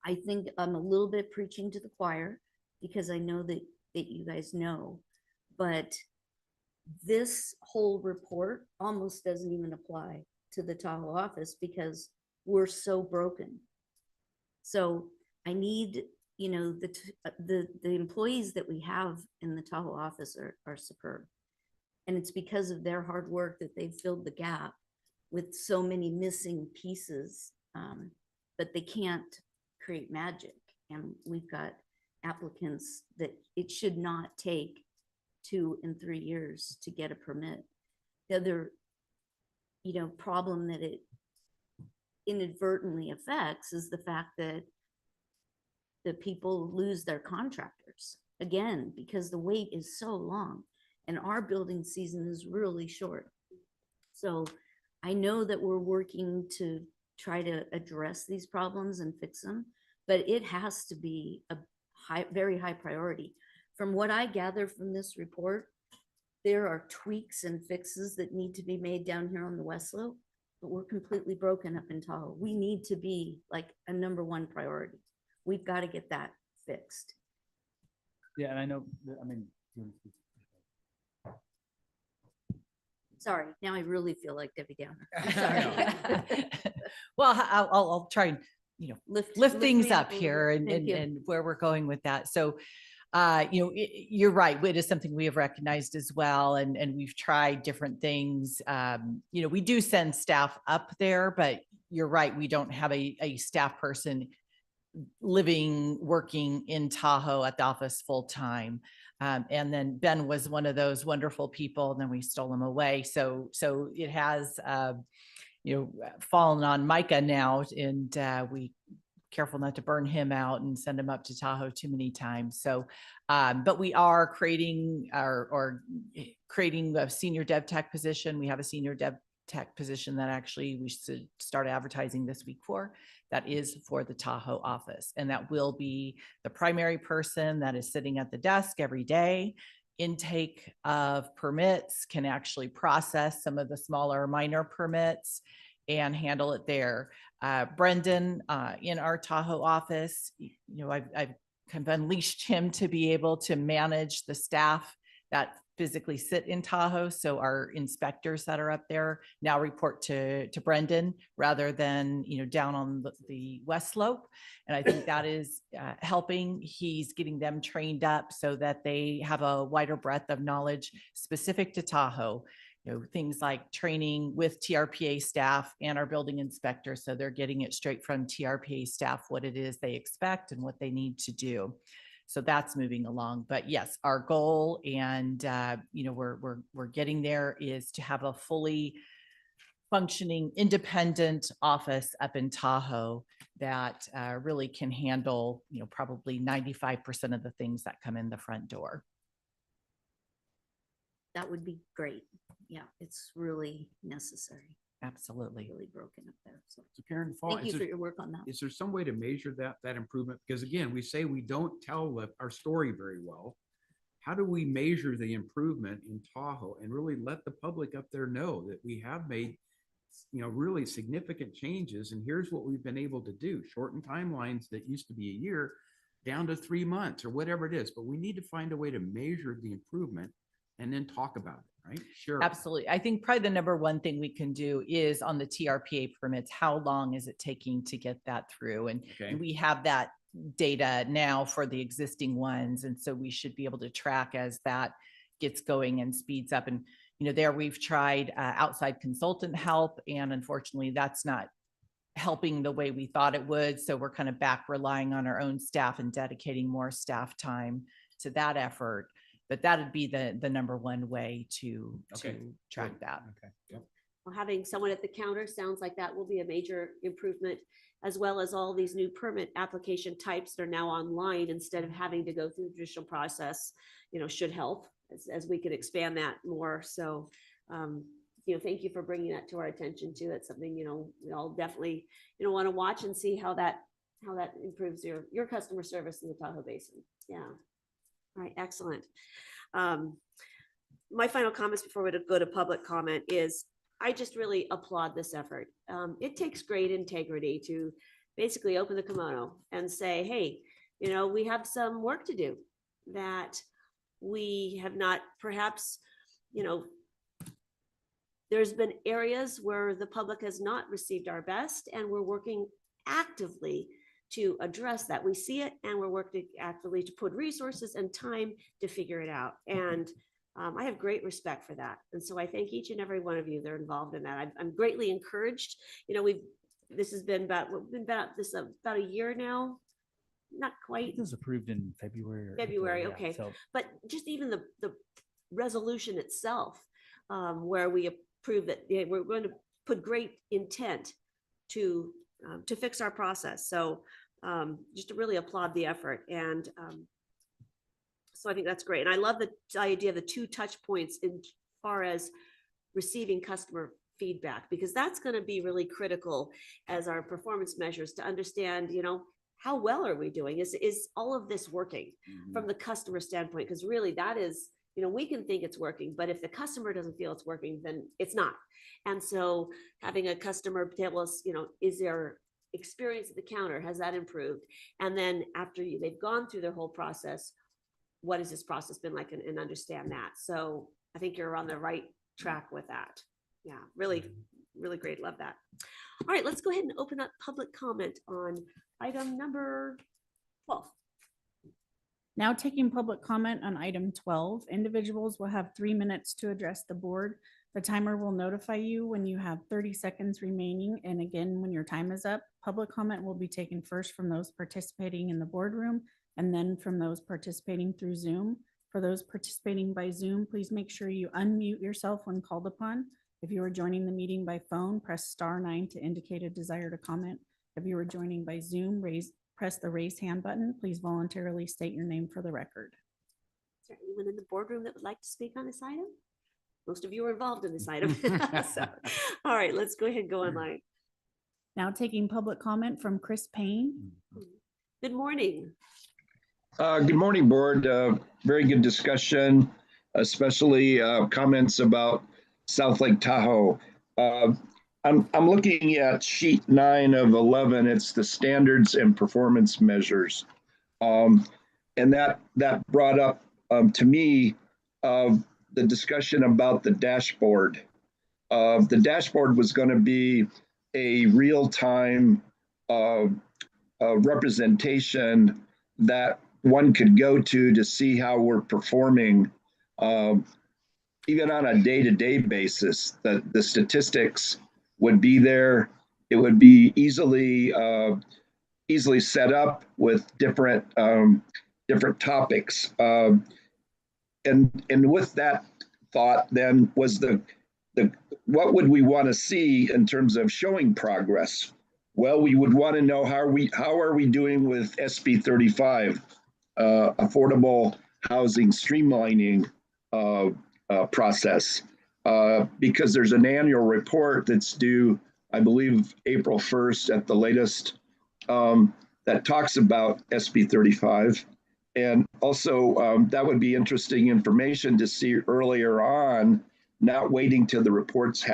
I think I'm a little bit preaching to the choir because I know that you guys know, but this whole report almost doesn't even apply to the Tahoe office because we're so broken. So I need, the employees that we have in the Tahoe office are superb. And it's because of their hard work that they've filled the gap with so many missing pieces, but they can't create magic. And we've got applicants that it should not take 2 and 3 years to get a permit. The other, problem that it inadvertently affects is the fact that the people lose their contractors again, because the wait is so long and our building season is really short. So I know that we're working to try to address these problems and fix them, but it has to be a very high priority. From what I gather from this report, there are tweaks and fixes that need to be made down here on the West Slope, but we're completely broken up in Tahoe. We need to be like a #1 priority. We've got to get that fixed. Yeah, and I know, Sorry, now I really feel like Debbie Downer. I'm sorry. Well, I'll try and, lift things me up a little here bit. Thank you. and where we're going with that. So, you're right. It is something we have recognized as well. And we've tried different things. We do send staff up there, but you're right. We don't have a staff person working in Tahoe at the office full time. And then Ben was one of those wonderful people, and then we stole him away. So it has, fallen on Micah now, and we careful not to burn him out and send him up to Tahoe too many times. So, but we are creating creating a senior dev tech position. We have a senior dev tech position that actually we should start advertising this week for. That is for the Tahoe office. And that will be the primary person that is sitting at the desk every day. Intake of permits, can actually process some of the smaller minor permits and handle it there. Brendan in our Tahoe office, I've kind of unleashed him to be able to manage the staff that physically sit in Tahoe. So our inspectors that are up there now report to Brendan rather than, down on the West Slope. And I think that is helping. He's getting them trained up so that they have a wider breadth of knowledge specific to Tahoe. Things like training with TRPA staff and our building inspector. So they're getting it straight from TRPA staff, what it is they expect and what they need to do. So that's moving along. But yes, our goal, and we're getting there, is to have a fully functioning independent office up in Tahoe that really can handle, probably 95% of the things that come in the front door. That would be great. Yeah, it's really necessary. Absolutely. Really broken up there. So So Karen, thank you for your work on that. is there some way to measure that improvement? Because again, we say we don't tell our story very well. How do we measure the improvement in Tahoe and really let the public up there know that we have made, really significant changes, and here's what we've been able to do? Shorten timelines that used to be a year down to 3 months or whatever it is, but we need to find a way to measure the improvement and then talk about it, right? Sure. Absolutely. I think probably the number one thing we can do is on the TRPA permits, how long is it taking to get that through? And Okay. we have that data now for the existing ones. And so we should be able to track as that gets going and speeds up. And, there we've tried outside consultant help, and unfortunately that's not helping the way we thought it would. So we're kind of back relying on our own staff and dedicating more staff time to that effort. But that'd be the number one way to track that. Okay. Yep. Well, having someone at the counter sounds like that will be a major improvement, as well as all these new permit application types that are now online instead of having to go through the judicial process, should help as we could expand that more. So, thank you for bringing that to our attention too. It's something, we all definitely, want to watch and see how that improves your customer service in the Tahoe Basin. Yeah. All right, excellent. My final comments before we go to public comment is I just really applaud this effort. It takes great integrity to basically open the kimono and say, hey, we have some work to do that we have not perhaps, there's been areas where the public has not received our best, and we're working actively to address that. We see it, and we're working actively to put resources and time to figure it out. And I have great respect for that. And so I thank each and every one of you that are involved in that. I'm greatly encouraged. This has been about a year now, not quite. It was approved in February. February, yeah, okay. so- But just even the resolution itself, where we approve that we're going to put great intent to fix our process. So just to really applaud the effort. And so I think that's great. And I love the idea of the 2 touch points in far as receiving customer feedback, because that's going to be really critical as our performance measures to understand, how well are we doing? Is all of this working from the customer standpoint? Because really that is, we can think it's working, but if the customer doesn't feel it's working, then it's not. And so having a customer tell us, is their experience at the counter, has that improved? And then after they've gone through their whole process, what has this process been like, and understand that. So I think you're on the right track with that. Yeah, really, really great. Love that. All right, let's go ahead and open up public comment on item number 12. Now taking public comment on item 12, individuals will have 3 minutes to address the board. The timer will notify you when you have 30 seconds remaining. And again, when your time is up, public comment will be taken first from those participating in the boardroom and then from those participating through Zoom. For those participating by Zoom, please make sure you unmute yourself when called upon. If you are joining the meeting by phone, press *9 to indicate a desire to comment. If you are joining by Zoom, press the raise hand button. Please voluntarily state your name for the record. Is there anyone in the boardroom that would like to speak on this item? Most of you are involved in this item. So, all right, let's go ahead and go online. Now taking public comment from Chris Payne. Good morning. Good morning, board. Very good discussion, especially comments about South Lake Tahoe. I'm looking at sheet 9 of 11. It's the standards and performance measures. And that brought up to me the discussion about the dashboard. The dashboard was going to be a real-time representation that one could go to see how we're performing, even on a day-to-day basis. The statistics would be there. It would be easily set up with different topics. And with that thought, then was what would we want to see in terms of showing progress? Well, we would want to know how are we doing with SB 35, affordable housing streamlining process, because there's an annual report that's due, I believe, April 1st at the latest, that talks about SB 35. And also that would be interesting information to see earlier on, not waiting till the reports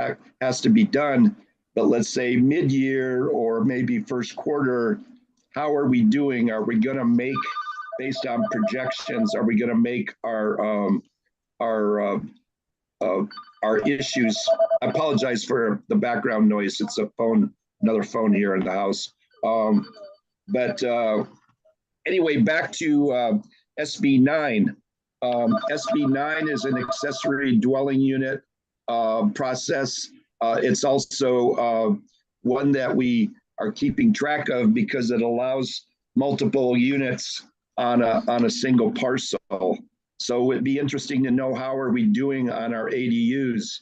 has to be done, but let's say mid-year or maybe first quarter, how are we doing? Are we going to make, based on projections, are we going to make our issues? I apologize for the background noise. It's a phone, another phone here in the house. Anyway, back to SB 9. SB 9 is an accessory dwelling unit process. It's also one that we are keeping track of because it allows multiple units on a single parcel. So it'd be interesting to know how are we doing on our ADUs.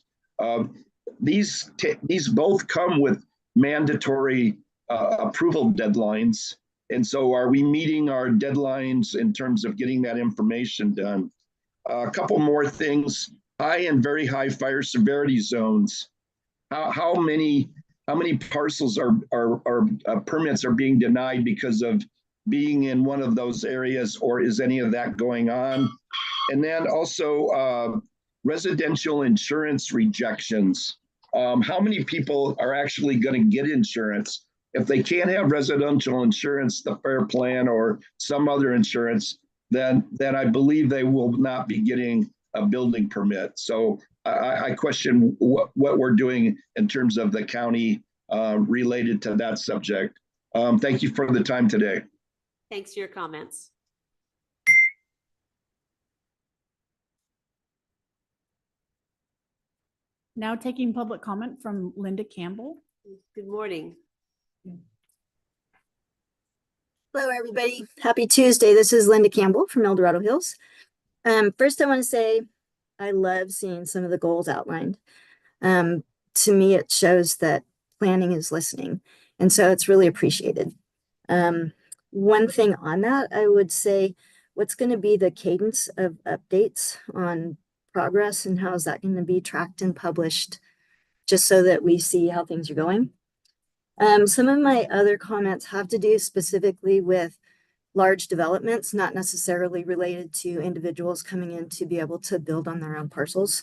These both come with mandatory approval deadlines. And so are we meeting our deadlines in terms of getting that information done? A couple more things: high and very high fire severity zones. How many parcels are permits are being denied because of being in one of those areas, or is any of that going on? And then also residential insurance rejections. How many people are actually going to get insurance? If they can't have residential insurance, the FAIR plan or some other insurance, then I believe they will not be getting a building permit. So I question what we're doing in terms of the county related to that subject. Thank you for the time today. Thanks for your comments. Now taking public comment from Linda Campbell. Good morning. Hello, everybody. Happy Tuesday. This is Linda Campbell from El Dorado Hills. First, I want to say I love seeing some of the goals outlined. To me, it shows that planning is listening, and so it's really appreciated. One thing on that, I would say, what's going to be the cadence of updates on progress, and how is that going to be tracked and published, just so that we see how things are going? Some of my other comments have to do specifically with large developments, not necessarily related to individuals coming in to be able to build on their own parcels.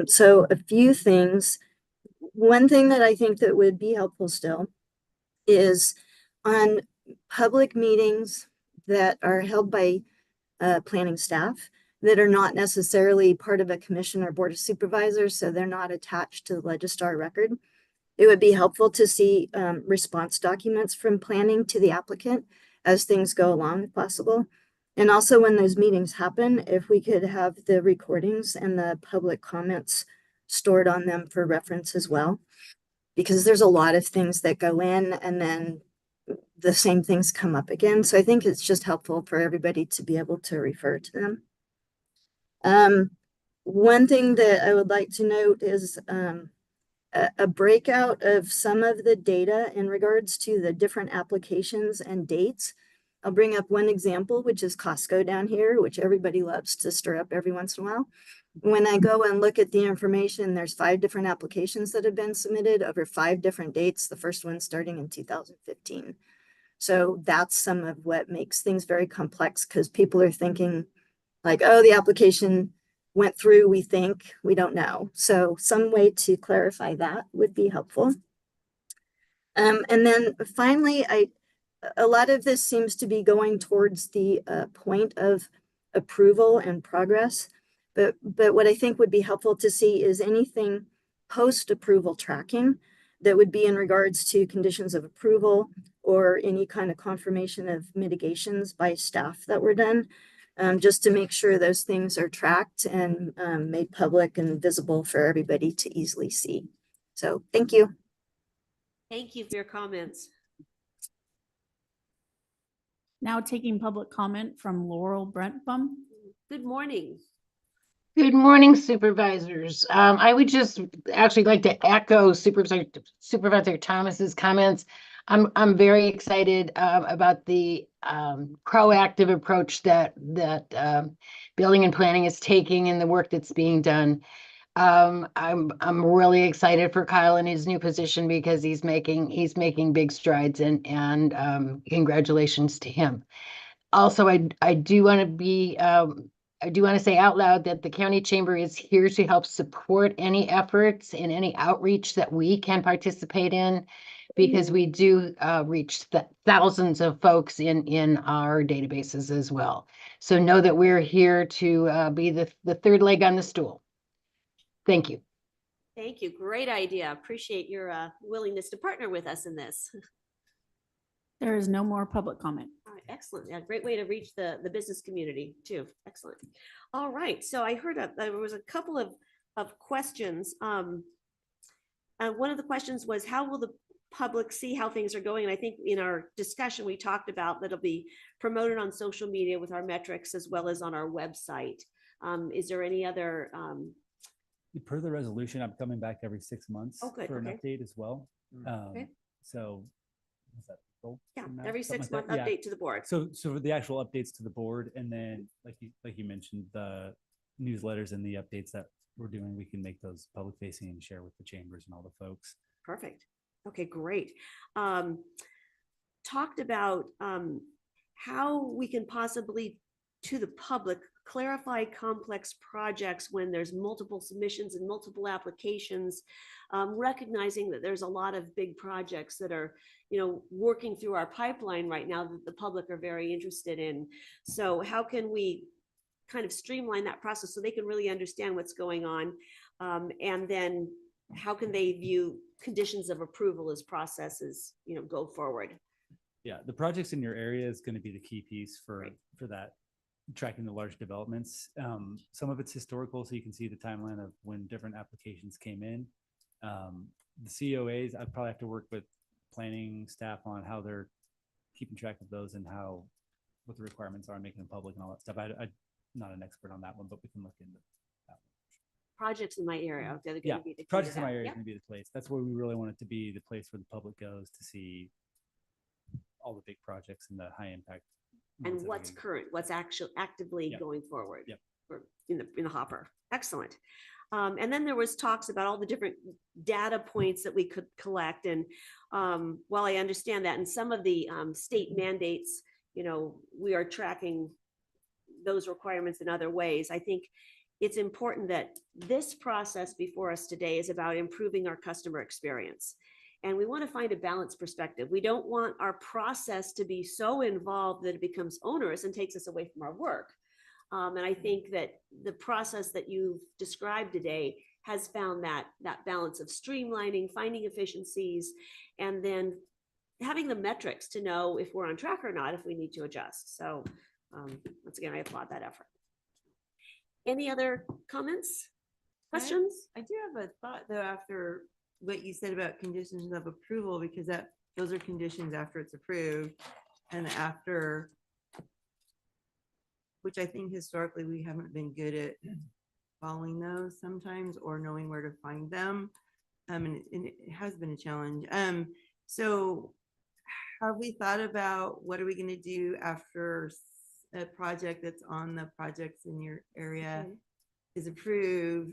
So a few things. One thing that I think that would be helpful still is on public meetings that are held by planning staff that are not necessarily part of a commission or board of supervisors, so they're not attached to the Legistar record. It would be helpful to see response documents from planning to the applicant as things go along, if possible. And also when those meetings happen, if we could have the recordings and the public comments stored on them for reference as well, because there's a lot of things that go in and then the same things come up again. So I think it's just helpful for everybody to be able to refer to them. one thing that I would like to note is a breakout of some of the data in regards to the different applications and dates. I'll bring up one example, which is Costco down here, which everybody loves to stir up every once in a while. When I go and look at the information, there's 5 different applications that have been submitted over 5 different dates. The first one starting in 2015. So that's some of what makes things very complex, because people are thinking like, oh, the application went through, we think, we don't know. So some way to clarify that would be helpful. And then finally, a lot of this seems to be going towards the point of approval and progress. But what I think would be helpful to see is anything post-approval tracking that would be in regards to conditions of approval or any kind of confirmation of mitigations by staff that were done, just to make sure those things are tracked and made public and visible for everybody to easily see. So thank you. Thank you for your comments. Now taking public comment from Laurel Brentbum. Good morning. Good morning, supervisors. I would just actually like to echo Supervisor Thomas's comments. I'm very excited about the proactive approach that building and planning is taking and the work that's being done. I'm really excited for Kyle in his new position because he's making big strides, and congratulations to him. Also, I do want to say out loud that the county chamber is here to help support any efforts and any outreach that we can participate in, because we do reach thousands of folks in our databases as well. So know that we're here to be the third leg on the stool. Thank you. Thank you. Great idea. Appreciate your willingness to partner with us in this. There is no more public comment. All right, excellent. Yeah, great way to reach the business community too. Excellent. All right. So I heard there was a couple of questions. One of the questions was, how will the public see how things are going? And I think in our discussion, we talked about that it'll be promoted on social media with our metrics as well as on our website. Is there any other? Per the resolution, I'm coming back every 6 months Oh, good. for an Okay. update as well. Okay. So is that goal Yeah, from that? every Something 6 like month that? Yeah. update to the board. So for the actual updates to the board, and then like you mentioned, the newsletters and the updates that we're doing, we can make those public facing and share with the chambers and all the folks. Perfect. Okay, great. Talked about how we can possibly, to the public, clarify complex projects when there's multiple submissions and multiple applications, recognizing that there's a lot of big projects that are, working through our pipeline right now that the public are very interested in. So how can we kind of streamline that process so they can really understand what's going on? And then how can they view conditions of approval as processes, go forward? Yeah, the projects in your area is going to be the key piece for that, tracking the large developments. Some of it's historical, so you can see the timeline of when different applications came in. The COAs, I'd probably have to work with planning staff on how they're keeping track of those and what the requirements are, making them public and all that stuff. I'm not an expert on that one, but we can look into that. Projects in my area. Yeah, projects in my area is going to be the place. That's where we really want it to be, the place where the public goes to see all the big projects and the high impact. And what's current, what's actually actively going forward. Yep. Or in the hopper. Excellent. And then there was talks about all the different data points that we could collect. And while I understand that in some of the state mandates, we are tracking those requirements in other ways. I think it's important that this process before us today is about improving our customer experience. And we want to find a balanced perspective. We don't want our process to be so involved that it becomes onerous and takes us away from our work. And I think that the process that you've described today has found that balance of streamlining, finding efficiencies, and then having the metrics to know if we're on track or not, if we need to adjust. So once again, I applaud that effort. Any other comments, questions? I do have a thought though, after what you said about conditions of approval, because those are conditions after it's approved and after, which I think historically we haven't been good at following those sometimes or knowing where to find them. And it has been a challenge. So have we thought about what are we going to do after a project that's on the projects in your area is approved?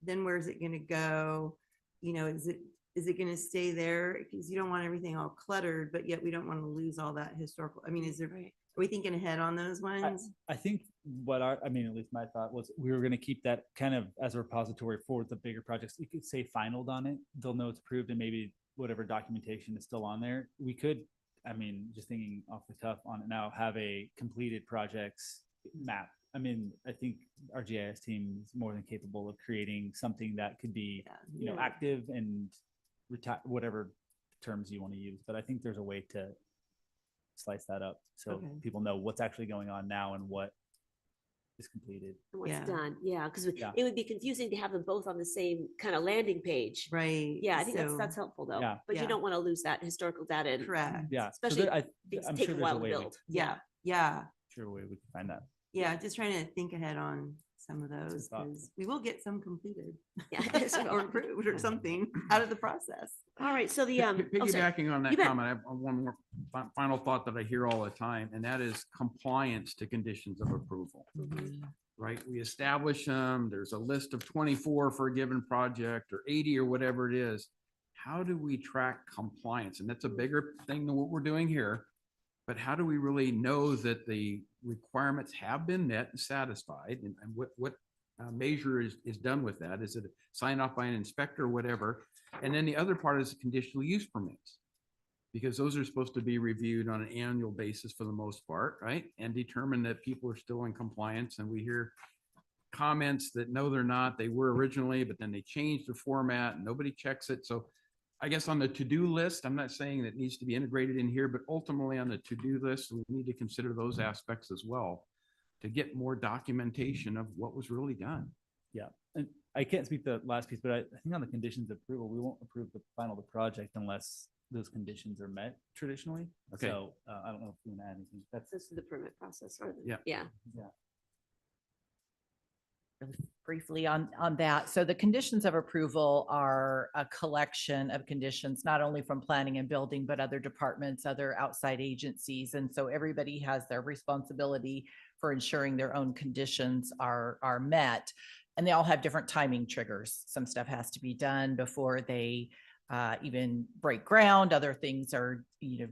Then where's it going to go? You know, is it going to stay there? Because you don't want everything all cluttered, but yet we don't want to lose all that historical. I mean, are we thinking ahead on those ones? I think at least my thought was we were going to keep that kind of as a repository for the bigger projects. You could say finalized on it. They'll know it's approved and maybe whatever documentation is still on there. We could, just thinking off the cuff on it now, have a completed projects map. I think our GIS team is more than capable of creating something that could be, active and whatever terms you want to use. But I think there's a way to slice that up so people know what's actually going on now and what is completed. And what's done. Yeah. Because it would be confusing to have them both on the same kind of landing page. Right. Yeah. I think that's helpful though. Yeah. But you don't want to lose that historical data. And Correct. Yeah. especially So I'm take sure a there's while a to way. build. Yeah. Sure a way we can find that. Yeah. Just trying to think ahead on some of those thought. because we will get some completed Yeah. or approved or something out of the process. All right. So the Piggybacking on You that bet. comment, I have one more final thought that I hear all the time, and that is compliance to conditions of approval. Right? We establish them. There's a list of 24 for a given project or 80 or whatever it is. How do we track compliance? And that's a bigger thing than what we're doing here. But how do we really know that the requirements have been met and satisfied? And what measure is done with that? Is it signed off by an inspector or whatever? And then the other part is conditional use permits. Because those are supposed to be reviewed on an annual basis for the most part, right? And determine that people are still in compliance. And we hear comments that no, they're not. They were originally, but then they changed the format and nobody checks it. So I guess on the to-do list, I'm not saying that needs to be integrated in here, but ultimately on the to-do list, we need to consider those aspects as well to get more documentation of what was really done. Yeah. And I can't speak the last piece, but I think on the conditions of approval, we won't approve the the project unless those conditions are met traditionally. Okay. So I don't know if you want to add anything. this is the permit process. Or the, Yeah. Yeah. Really briefly on that. So the conditions of approval are a collection of conditions, not only from planning and building, but other departments, other outside agencies. And so everybody has their responsibility for ensuring their own conditions are met. And they all have different timing triggers. Some stuff has to be done before they even break ground. Other things are,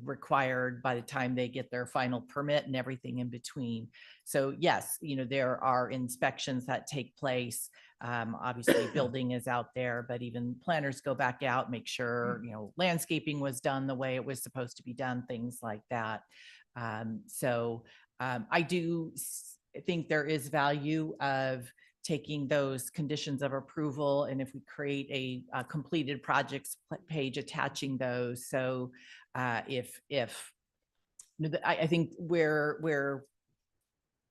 required by the time they get their final permit and everything in between. So yes, there are inspections that take place. Obviously building is out there, but even planners go back out, make sure, landscaping was done the way it was supposed to be done, things like that. I do think there is value of taking those conditions of approval, and if we create a completed projects page, attaching those. So I think where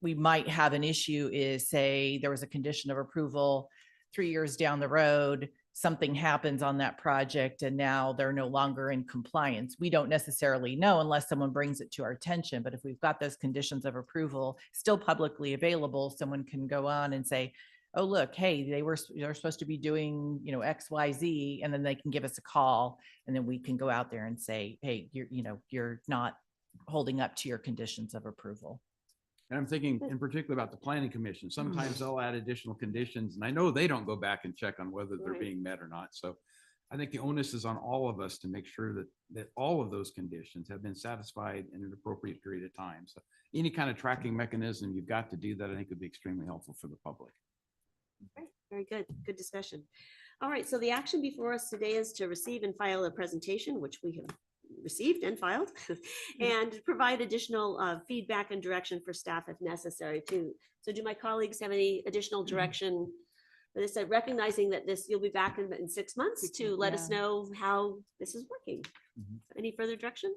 we might have an issue is, say there was a condition of approval 3 years down the road, something happens on that project and now they're no longer in compliance. We don't necessarily know unless someone brings it to our attention. But if we've got those conditions of approval still publicly available, someone can go on and say, oh, look, hey, they're supposed to be doing, X, Y, Z, and then they can give us a call and then we can go out there and say, hey, you're not holding up to your conditions of approval. And I'm thinking in particular about the planning commission. Sometimes they'll add additional conditions and I know they don't go back and check on whether they're being met or not. So I think the onus is on all of us to make sure that all of those conditions have been satisfied in an appropriate period of time. So any kind of tracking mechanism, you've got to do that. I think would be extremely helpful for the public. Great. Very good. Good discussion. All right. So the action before us today is to receive and file a presentation, which we have received and filed, and provide additional feedback and direction for staff if necessary too. So do my colleagues have any additional direction? But they said, recognizing that you'll be back in 6 months to let us know how this is working. Any further direction?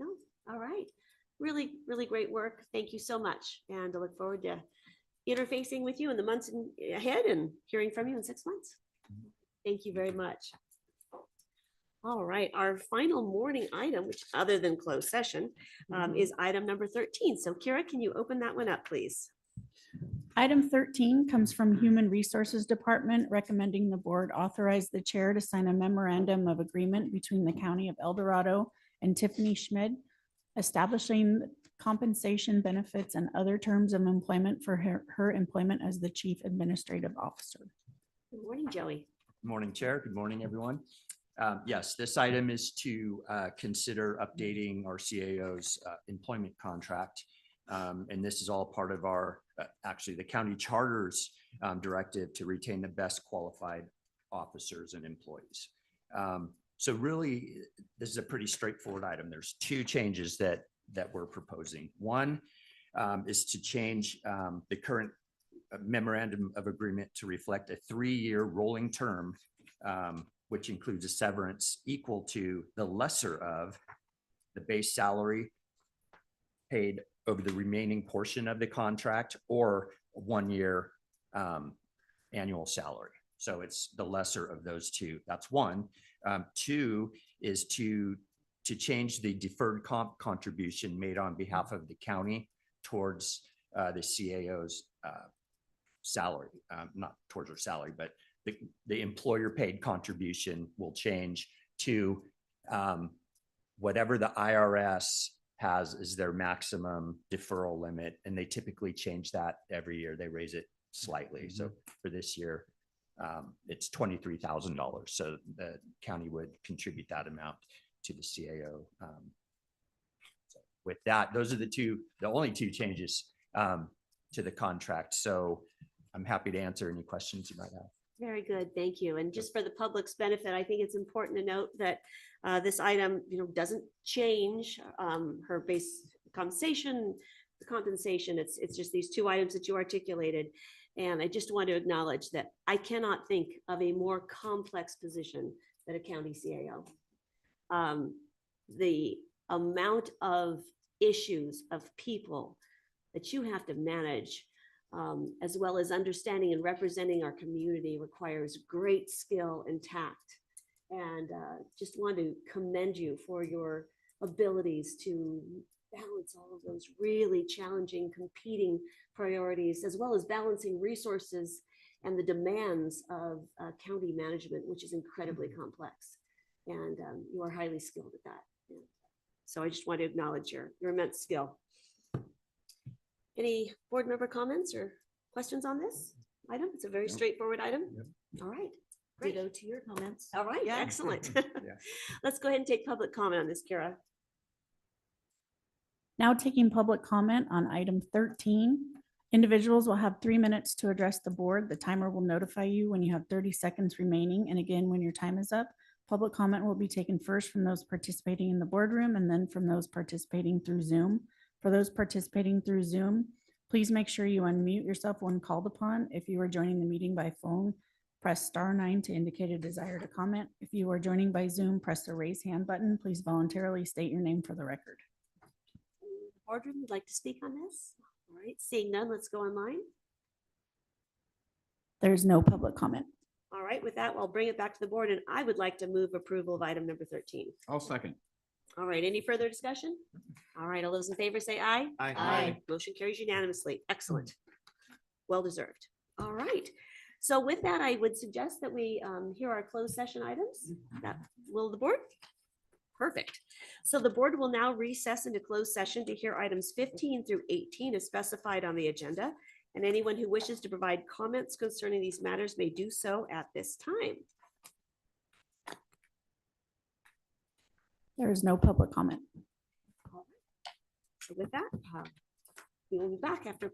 No? All right. Really, really great work. Thank you so much. And I look forward to interfacing with you in the months ahead and hearing from you in 6 months. Thank you very much. All right, our final morning item, which other than closed session, is item number 13. So Kira, can you open that one up, please? Item 13 comes from Human Resources Department, recommending the board authorize the chair to sign a memorandum of agreement between the County of El Dorado and Tiffany Schmid, establishing compensation, benefits, and other terms of employment for her employment as the Chief Administrative Officer. Good morning, Joey. Good morning, Chair. Good morning, everyone. Yes, this item is to consider updating our CAO's employment contract. And this is all part of our, actually the county charter's directive to retain the best qualified officers and employees. So really, this is a pretty straightforward item. There's two changes that we're proposing. One is to change the current memorandum of agreement to reflect a 3-year rolling term, which includes a severance equal to the lesser of the base salary paid over the remaining portion of the contract or 1-year annual salary. So it's the lesser of those two. That's one. Two is to change the deferred comp contribution made on behalf of the county towards the CAO's salary, not towards her salary, but the employer paid contribution will change to whatever the IRS has is their maximum deferral limit. And they typically change that every year. They raise it slightly. So for this year, it's $23,000. So the county would contribute that amount to the CAO. So with that, those are the only two changes to the contract. So I'm happy to answer any questions you might have. Very good, thank you. And just for the public's benefit, I think it's important to note that this item, doesn't change her base compensation, the compensation. It's just these two items that you articulated. And I just want to acknowledge that I cannot think of a more complex position than a county CAO. The amount of issues of people that you have to manage, as well as understanding and representing our community, requires great skill and tact. And just want to commend you for your abilities to balance all of those really challenging, competing priorities, as well as balancing resources and the demands of county management, which is incredibly complex. And you are highly skilled at that. And so I just want to acknowledge your immense skill. Any board member comments or questions on this item? It's a very straightforward item. All right. Great. Ditto to your comments. All right, Yeah. excellent. Let's go ahead and take public comment on this, Kara. Now taking public comment on item 13. Individuals will have 3 minutes to address the board. The timer will notify you when you have 30 seconds remaining. And again, when your time is up, public comment will be taken first from those participating in the boardroom and then from those participating through Zoom. For those participating through Zoom, please make sure you unmute yourself when called upon. If you are joining the meeting by phone, press *9 to indicate a desire to comment. If you are joining by Zoom, press the raise hand button. Please voluntarily state your name for the record. Boardroom would like to speak on this? All right, seeing none, let's go online. There's no public comment. All right, with that, I'll bring it back to the board, and I would like to move approval of item number 13. I'll second. All right, any further discussion? All right, all those in favor say aye. Aye. Motion carries unanimously. Excellent. Well deserved. All right. So with that, I would suggest that we hear our closed session items. That will the board? Perfect. So the board will now recess into closed session to hear items 15 through 18 as specified on the agenda. And anyone who wishes to provide comments concerning these matters may do so at this time. There is no public comment. So with that, we will be back after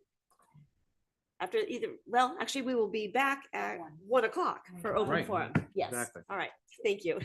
either, well, actually, we will be back at 1 o'clock for open Right. forum. Yes. Exactly. All right. Thank you.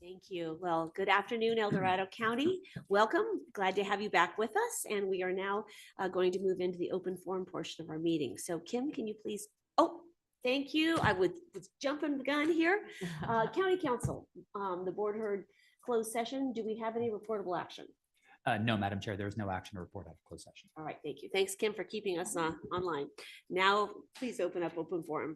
Thank you. Well, good afternoon, El Dorado County. Welcome. Glad to have you back with us. And we are now going to move into the open forum portion of our meeting. So Kim, can you please, oh, thank you. I was jumping the gun here. County Council, the board heard closed session. Do we have any reportable action? No, Madam Chair, there is no action to report out of closed session. All right, thank you. Thanks, Kim, for keeping us online. Now, please open up open forum.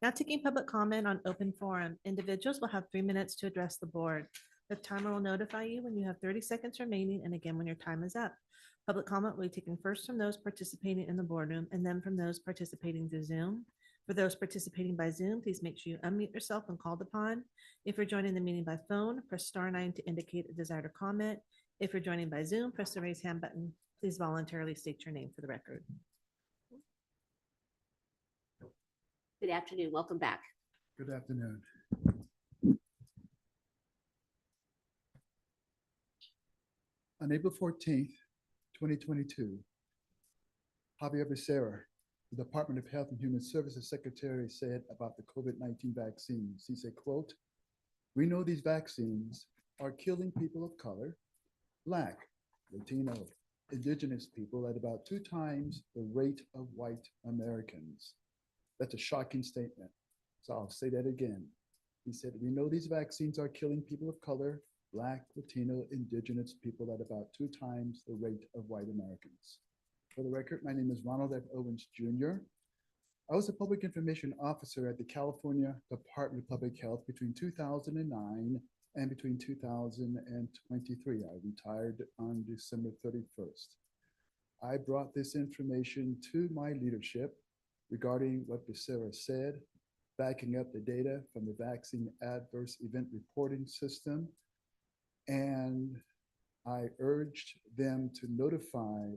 Now taking public comment on open forum, individuals will have 3 minutes to address the board. The timer will notify you when you have 30 seconds remaining and again when your time is up. Public comment will be taken first from those participating in the boardroom and then from those participating through Zoom. For those participating by Zoom, please make sure you unmute yourself when called upon. If you're joining the meeting by phone, press *9 to indicate a desire to comment. If you're joining by Zoom, press the raise hand button. Please voluntarily state your name for the record. Good afternoon. Welcome back. Good afternoon. On April 14th, 2022, Javier Becerra, the Department of Health and Human Services Secretary, said about the COVID-19 vaccines. He said, quote, "We know these vaccines are killing people of color, Black, Latino, Indigenous people at about 2 times the rate of white Americans." That's a shocking statement. So I'll say that again. He said, "We know these vaccines are killing people of color, Black, Latino, Indigenous people at about 2 times the rate of white Americans." For the record, my name is Ronald F. Owens, Jr. I was a public information officer at the California Department of Public Health between 2009 and between 2023. I retired on December 31st. I brought this information to my leadership regarding what Becerra said, backing up the data from the Vaccine Adverse Event Reporting System. And I urged them to notify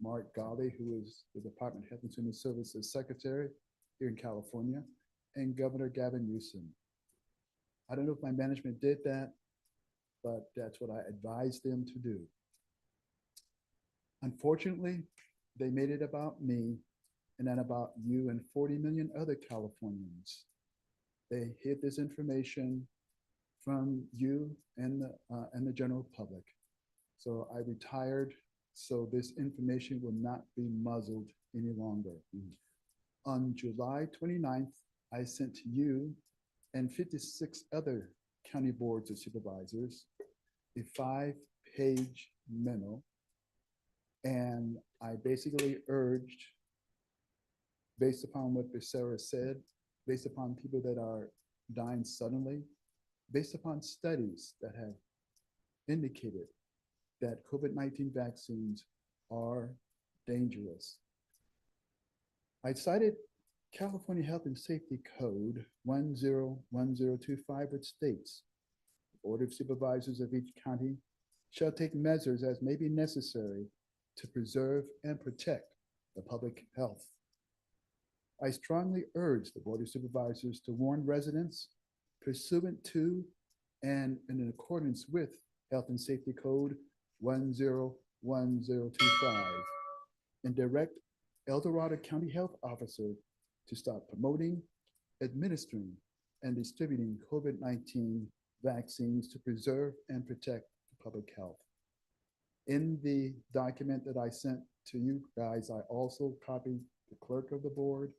Mark Ghaly, who is the Department of Health and Human Services Secretary here in California, and Governor Gavin Newsom. I don't know if my management did that, but that's what I advised them to do. Unfortunately, they made it about me and then about you and 40 million other Californians. They hid this information from you and the general public. So I retired, so this information will not be muzzled any longer. On July 29th, I sent to you and 56 other county boards of supervisors a 5-page memo. And I basically urged, based upon what Becerra said, based upon people that are dying suddenly, based upon studies that have indicated that COVID-19 vaccines are dangerous. I cited California Health and Safety Code 101025, which states, "The Board of Supervisors of each county shall take measures as may be necessary to preserve and protect the public health." I strongly urge the Board of Supervisors to warn residents pursuant to and in accordance with Health and Safety Code 101025 and direct El Dorado County Health Officer to stop promoting, administering, and distributing COVID-19 vaccines to preserve and protect public health. In the document that I sent to you guys, I also copied the clerk of the board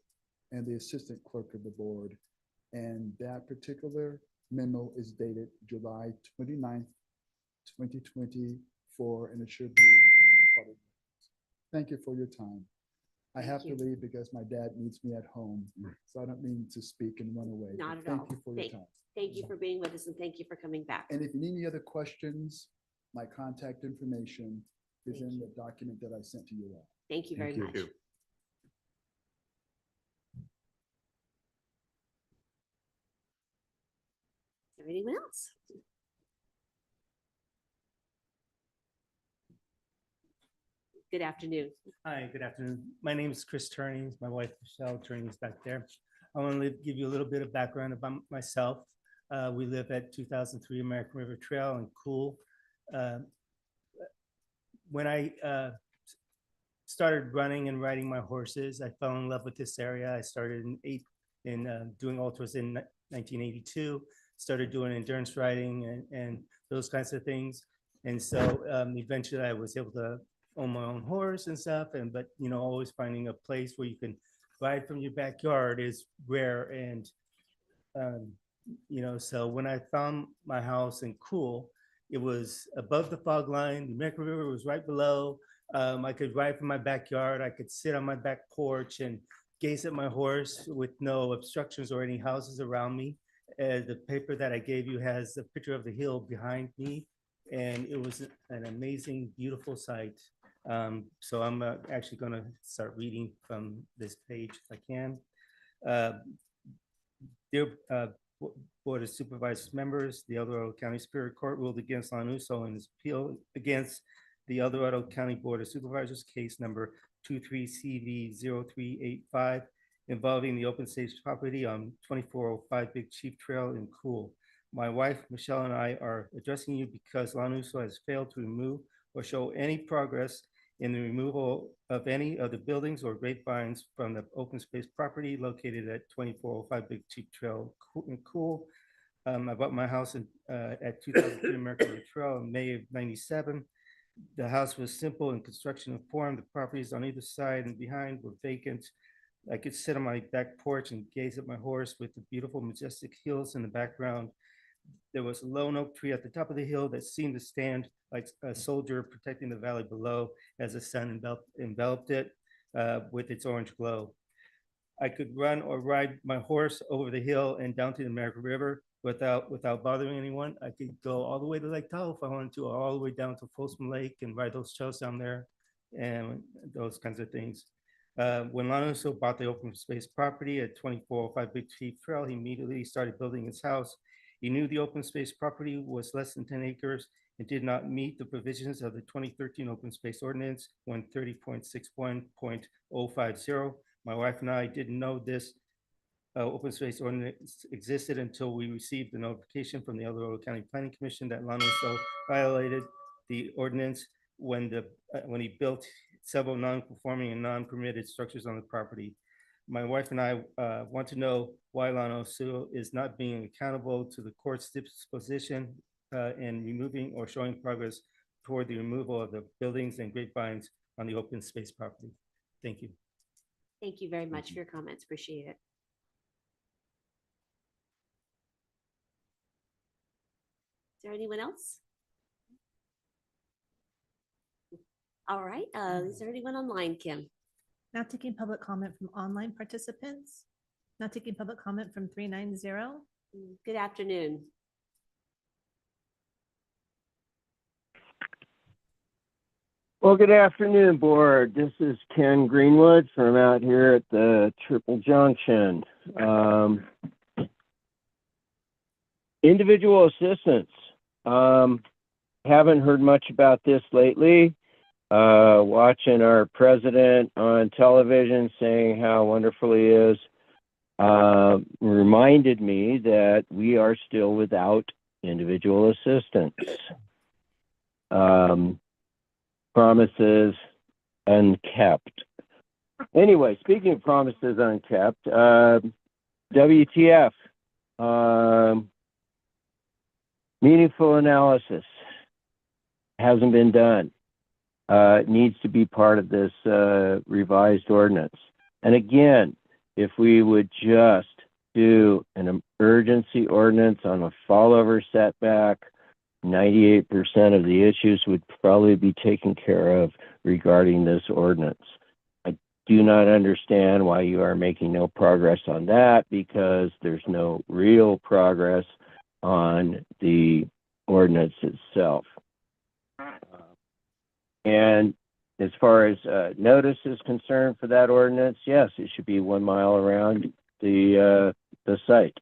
and the assistant clerk of the board. And that particular memo is dated July 29th, 2024, and it should be part of it. Thank you for your time. I have to leave because my dad needs me at home, so I don't mean to speak and run away. Not but at all. Thank you for your time. Thank you for being with us and thank you for coming back. And if you need any other questions, my contact information is in the document that I sent to you all. Thank you very much. Anyone else? Good afternoon. Hi, good afternoon. My name is Chris Turney. My wife, Michelle Turney, is back there. I want to give you a little bit of background about myself. We live at 2003 American River Trail in Cool. When I started running and riding my horses, I fell in love with this area. I started in doing ultras in 1982. started doing endurance riding and those kinds of things. And so eventually I was able to own my own horse and stuff. But always finding a place where you can ride from your backyard is rare. And so when I found my house in Cool, it was above the fog line. The American River was right below. I could ride from my backyard. I could sit on my back porch and gaze at my horse with no obstructions or any houses around me. The paper that I gave you has a picture of the hill behind me, and it was an amazing, beautiful sight. So I'm actually going to start reading from this page if I can. Dear Board of Supervisors members, the El Dorado County Superior Court ruled against Lanuso in his appeal against the El Dorado County Board of Supervisors, case number 23CV0385, involving the open space property on 2405 Big Chief Trail in Cool. My wife, Michelle, and I are addressing you because Lanuso has failed to remove or show any progress in the removal of any of the buildings or grapevines from the open space property located at 2405 Big Chief Trail in Cool. I bought my house at 2003 American River Trail in May of '97. The house was simple in construction and form. The properties on either side and behind were vacant. I could sit on my back porch and gaze at my horse with the beautiful, majestic hills in the background. There was a lone oak tree at the top of the hill that seemed to stand like a soldier protecting the valley below as the sun enveloped it with its orange glow. I could run or ride my horse over the hill and down to the American River without bothering anyone. I could go all the way to Lake Tahoe if I wanted to, or all the way down to Folsom Lake and ride those trails down there and those kinds of things. When Lanuso bought the open space property at 2405 Big Chief Trail, he immediately started building his house. He knew the open space property was less than 10 acres and did not meet the provisions of the 2013 Open Space Ordinance 130.61.050. My wife and I didn't know this open space ordinance existed until we received the notification from the El Dorado County Planning Commission that Lanuso violated the ordinance when he built several non-conforming and non-permitted structures on the property. My wife and I want to know why Lanuso is not being accountable to the court's disposition in removing or showing progress toward the removal of the buildings and grapevines on the open space property. Thank you. Thank you very much for your comments. Appreciate it. Is there anyone else? All right. Is there anyone online, Kim? Now taking public comment from online participants. Now taking public comment from 390. Good afternoon. Well, good afternoon, board. This is Ken Greenwood from out here at the Triple Junction. Individual assistance. Haven't heard much about this lately. Watching our president on television saying how wonderful he is reminded me that we are still without individual assistance. Promises unkept. Anyway, speaking of promises unkept, WTF, meaningful analysis hasn't been done. It needs to be part of this revised ordinance. And again, if we would just do an emergency ordinance on a fallover setback, 98% of the issues would probably be taken care of regarding this ordinance. I do not understand why you are making no progress on that, because there's no real progress on the ordinance itself. And as far as notice is concerned for that ordinance, yes, it should be 1 mile around the site.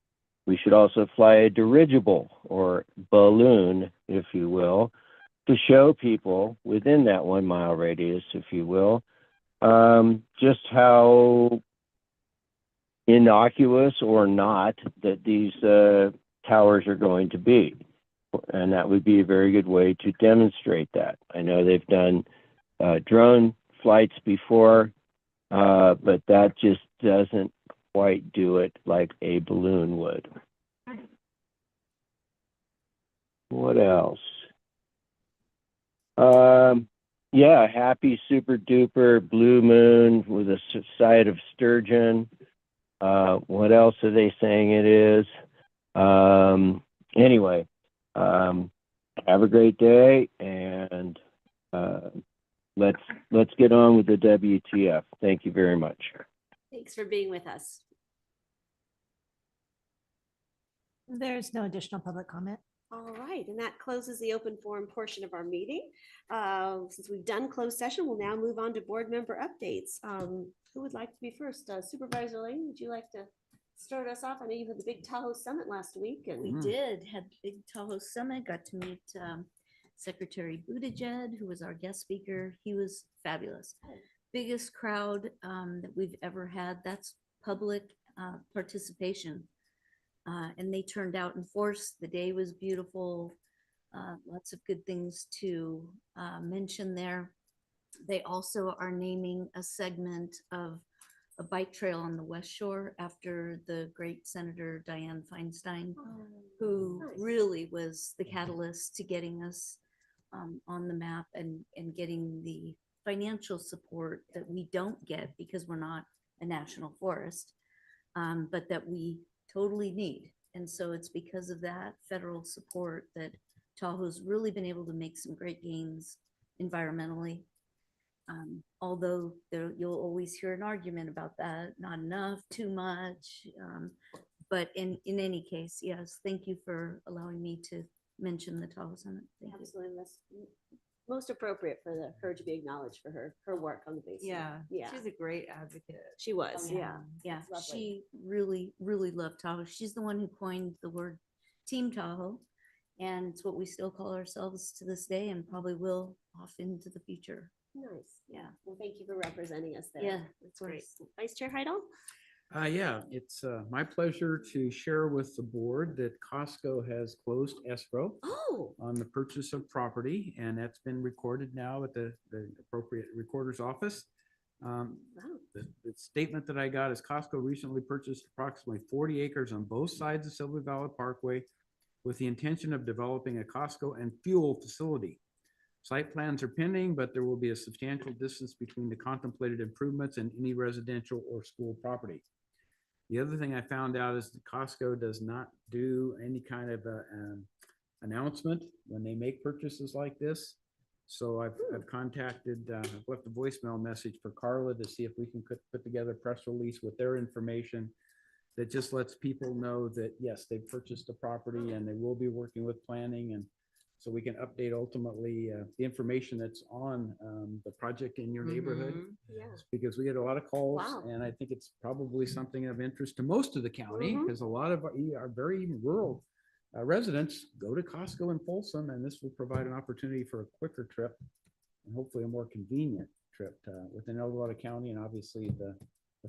We should also fly a dirigible or balloon, if you will, to show people within that 1 mile radius, if you will, just how innocuous or not that these towers are going to be. And that would be a very good way to demonstrate that. I know they've done drone flights before, but that just doesn't quite do it like a balloon would. What else? Yeah, happy super duper blue moon with a sight of sturgeon. What else are they saying it is? Anyway, have a great day, and let's get on with the WTF. Thank you very much. Thanks for being with us. There's no additional public comment. All right, and that closes the open forum portion of our meeting. Since we've done closed session, we'll now move on to board member updates. Who would like to be first? Supervisor Lane, would you like to start us off? I know you had the big Tahoe Summit last week. And We did, had the Big Tahoe Summit, got to meet Secretary Buttigieg, who was our guest speaker. He was fabulous. Biggest crowd that we've ever had. That's public participation. And they turned out in force. The day was beautiful. Lots of good things to mention there. They also are naming a segment of a bike trail on the West Shore after the great Senator Dianne Feinstein, who really was the catalyst to getting us on the map and getting the financial support that we don't get because we're not a national forest, but that we totally need. And so it's because of that federal support that Tahoe's really been able to make some great gains environmentally. Although you'll always hear an argument about that, not enough, too much. But in any case, yes, thank you for allowing me to mention the Tahoe Summit. Thank you. absolutely, that's most appropriate for her to be acknowledged for her work on the basin. Yeah, she's a great advocate. She was, yeah. Yeah, It's lovely. she really, really loved Tahoe. She's the one who coined the word Team Tahoe. And it's what we still call ourselves to this day and probably will off into the future. Nice. Yeah. Well, thank you for representing us there. Yeah, That's great. Vice Chair Heidel? Yeah, it's my pleasure to share with the board that Costco has closed escrow on the purchase of property, and that's been recorded now at the appropriate recorder's office. The statement that I got is Costco recently purchased approximately 40 acres on both sides of Silver Valley Parkway with the intention of developing a Costco and fuel facility. Site plans are pending, but there will be a substantial distance between the contemplated improvements and any residential or school property. The other thing I found out is that Costco does not do any kind of announcement when they make purchases like this. So I've contacted, I've left a voicemail message for Carla to see if we can put together a press release with their information that just lets people know that, yes, they've purchased the property and they will be working with planning, and so we can update ultimately the information that's on the project in your neighborhood. Yeah. Because we get a lot of calls, Wow. and I think it's probably something of interest to most of the county, because a lot of our very rural residents go to Costco in Folsom, and this will provide an opportunity for a quicker trip and hopefully a more convenient trip within El Dorado County, and obviously the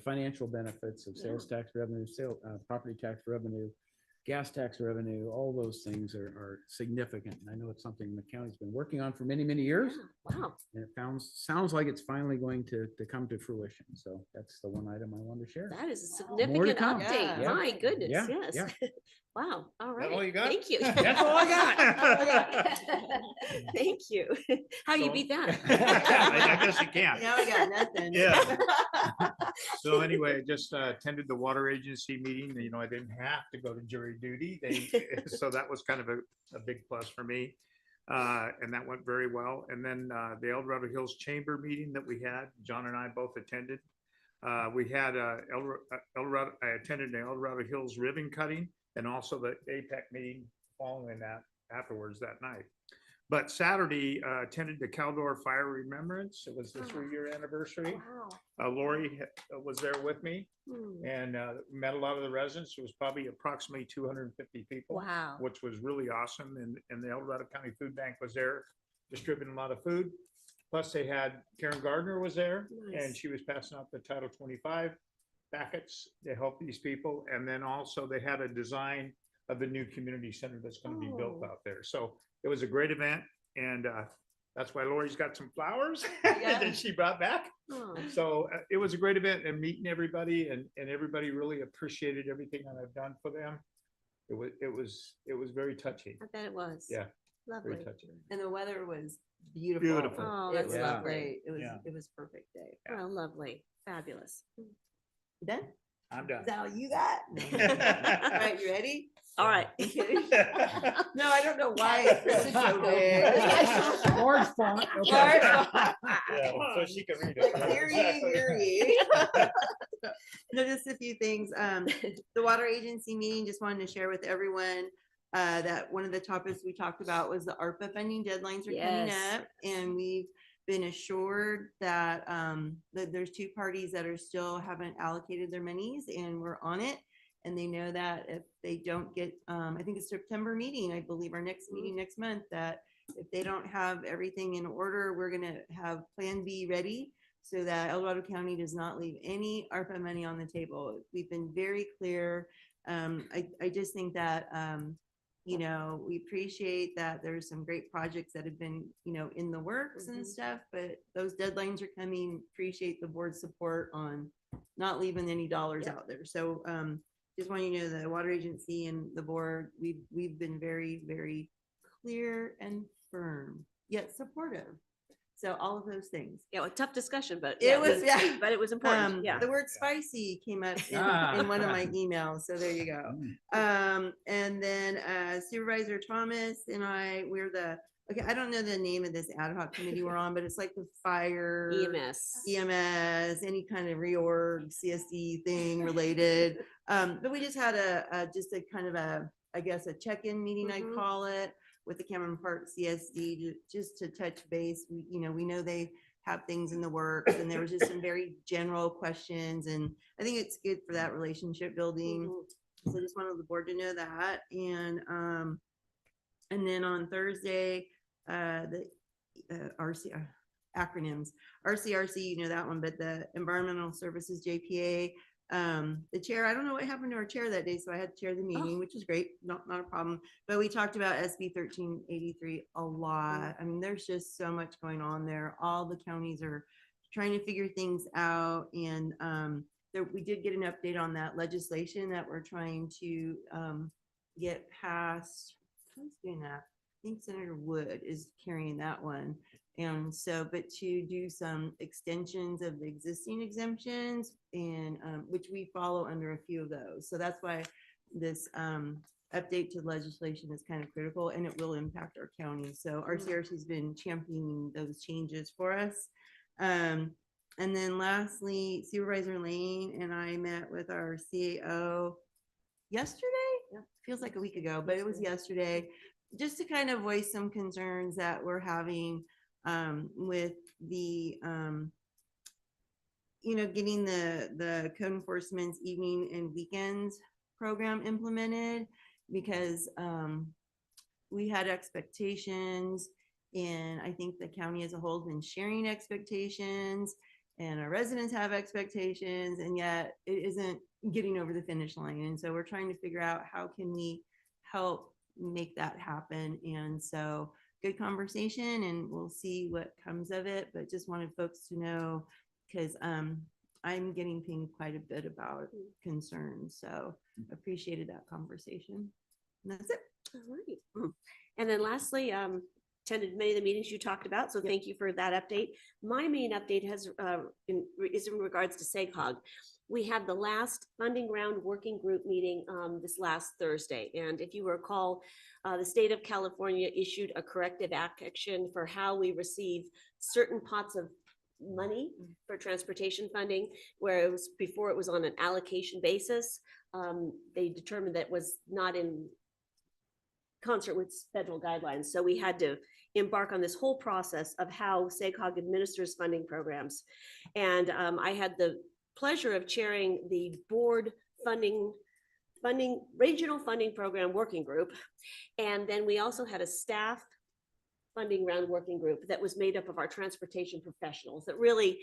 financial benefits of sales tax revenue, property tax revenue, gas tax revenue, all those things are significant. And I know it's something the county's been working on for many, many years. Wow. And it sounds like it's finally going to come to fruition. So that's the one item I wanted to share. That is a More to significant come. update. Yeah. My goodness, Yeah, yes. yeah. Wow, all right. all you got? Thank you. That's all I got. Thank you. How do you So- beat that? I guess you can't. Now we got nothing. Yeah. So anyway, just attended the water agency meeting. You know, I didn't have to go to jury duty. So that was kind of a big plus for me. And that went very well. And then the El Dorado Hills Chamber meeting that we had, John and I both attended. We had I attended the El Dorado Hills ribbon cutting and also the APEC meeting following that afterwards that night. But Saturday, attended the Caldor Fire Remembrance. It was the 3-year anniversary. Wow. Lori was there with me Hmm. and met a lot of the residents. It was probably approximately 250 people. Wow. Which was really awesome. And the El Dorado County Food Bank was there distributing a lot of food. Plus they had Karen Gardner was there Nice. and she was passing out the Title 25 packets to help these people. And then also they had a design of the new community center that's going to be built out there. So it was a great event. And that's why Lori's got some flowers that she brought back. Oh. So it was a great event and meeting everybody, and everybody really appreciated everything that I've done for them. It was very touching. I bet it was. Yeah, Lovely. very touching. And the weather was beautiful. Beautiful. Oh, It that's was lovely. great. It was, Yeah. it was perfect day. Oh, lovely. Fabulous. Done? I'm done. Is that all you got? All right, you ready? All right. I'm kidding. No, I don't know why this is so big. Large font. Okay. Large font. So she can read Like, hear ye, hear ye. No, just a few things. The water agency meeting, just wanted to share with everyone that one of the topics we talked about was the ARPA funding deadlines are coming Yes. up. And we've been assured that that there's two parties that are still haven't allocated their monies, and we're on it. And they know that if they don't get, I think it's September meeting, I believe our next meeting next month, that if they don't have everything in order, we're gonna have Plan B ready so that El Dorado County does not leave any ARPA money on the table. We've been very clear. I just think that, you know, we appreciate that there's some great projects that have been, you know, in the works and stuff, but those deadlines are coming. Appreciate the board's support on not leaving any dollars out there. So, just want you to know the water agency and the board, we've been very, very clear and firm, yet supportive. So all of those things. Yeah, well, tough discussion, but It was, yeah. but it was important. Yeah. The word spicy came up Ah. in one of my emails, so there you go. And then Supervisor Thomas and we're okay, I don't know the name of this ad hoc committee we're on, but it's like the fire. EMS, any kind of reorg, CSD thing related. But we just had just a kind of I guess, a check-in meeting, I'd call it, with the Cameron Park CSD, just to touch base. We know they have things in the works, and there was just some very general questions, and I think it's good for that relationship building. So just wanted the board to know that. And then on Thursday, the RC acronyms, RCRC, you know that one, but the Environmental Services JPA, the chair, I don't know what happened to our chair that day, so I had to chair the meeting, which is great, not a problem. But we talked about SB 1383 a lot. I mean, there's just so much going on there. All the counties are trying to figure things out, and we did get an update on that legislation that we're trying to get passed. Who's doing that? I think Senator Wood is carrying that one. And so, but to do some extensions of the existing exemptions, and which we follow under a few of those. So that's why this update to legislation is kind of critical, and it will impact our county. So RCRC has been championing those changes for us. And then lastly, Supervisor Lane and I met with our CAO yesterday. Feels like a week ago, but it was yesterday, just to kind of voice some concerns that we're having with the, getting the code enforcement's evening and weekends program implemented, because we had expectations, and I think the county as a whole has been sharing expectations, and our residents have expectations, and yet it isn't getting over the finish line. And so we're trying to figure out how can we help make that happen. And so good conversation, and we'll see what comes of it, but just wanted folks to know, because I'm getting pinged quite a bit about concerns, so appreciated that conversation. And that's it. All right. And then lastly, attended many of the meetings you talked about, so thank you for that update. My main update is in regards to SAGHOG. We had the last funding round working group meeting this last Thursday. And if you recall, the state of California issued a corrective action for how we receive certain pots of money for transportation funding, where it was before it was on an allocation basis. They determined that was not in concert with federal guidelines. So we had to embark on this whole process of how SAGHOG administers funding programs. And I had the pleasure of chairing the board regional funding program working group. And then we also had a staff funding round working group that was made up of our transportation professionals that really,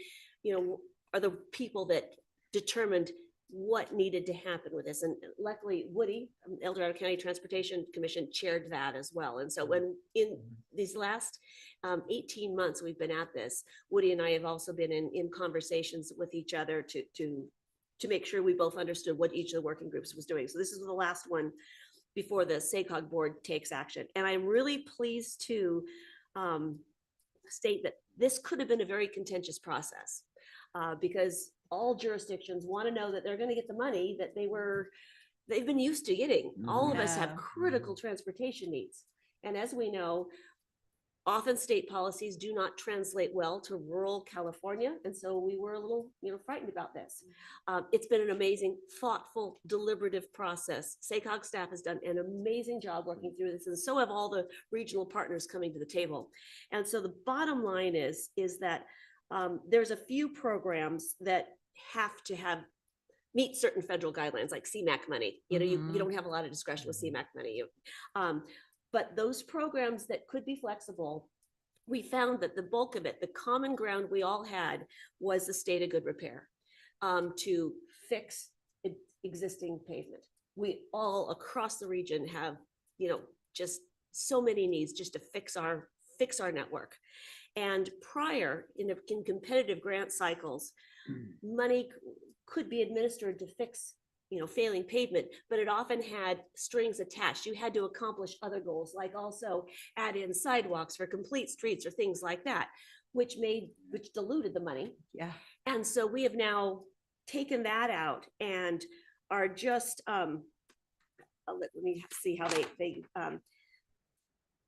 are the people that determined what needed to happen with this. And luckily Woody, El Dorado County Transportation Commission, chaired that as well. And so when in these last 18 months we've been at this, Woody and I have also been in conversations with each other to make sure we both understood what each of the working groups was doing. So this is the last one before the SACOG board takes action. And I'm really pleased to state that this could have been a very contentious process because all jurisdictions want to know that they're going to get the money that they've been used to getting. All of us have Yeah. critical transportation needs. And as we know, often state policies do not translate well to rural California. And so we were a little, frightened about this. It's been an amazing, thoughtful, deliberative process. SACOG staff has done an amazing job working through this, and so have all the regional partners coming to the table. And so the bottom line is that there's a few programs that have to meet certain federal guidelines, like CMAQ money. You don't have a lot of discretion with CMAQ money. But those programs that could be flexible, we found that the bulk of it, the common ground we all had, was the state of good repair to fix existing pavement. We all across the region have, just so many needs just to fix our network. And prior, in competitive grant cycles, money could be administered to fix failing pavement, but it often had strings attached. You had to accomplish other goals, like also add in sidewalks for complete streets or things like that, which diluted the money. Yeah. And so we have now taken that out and are just, let me see how they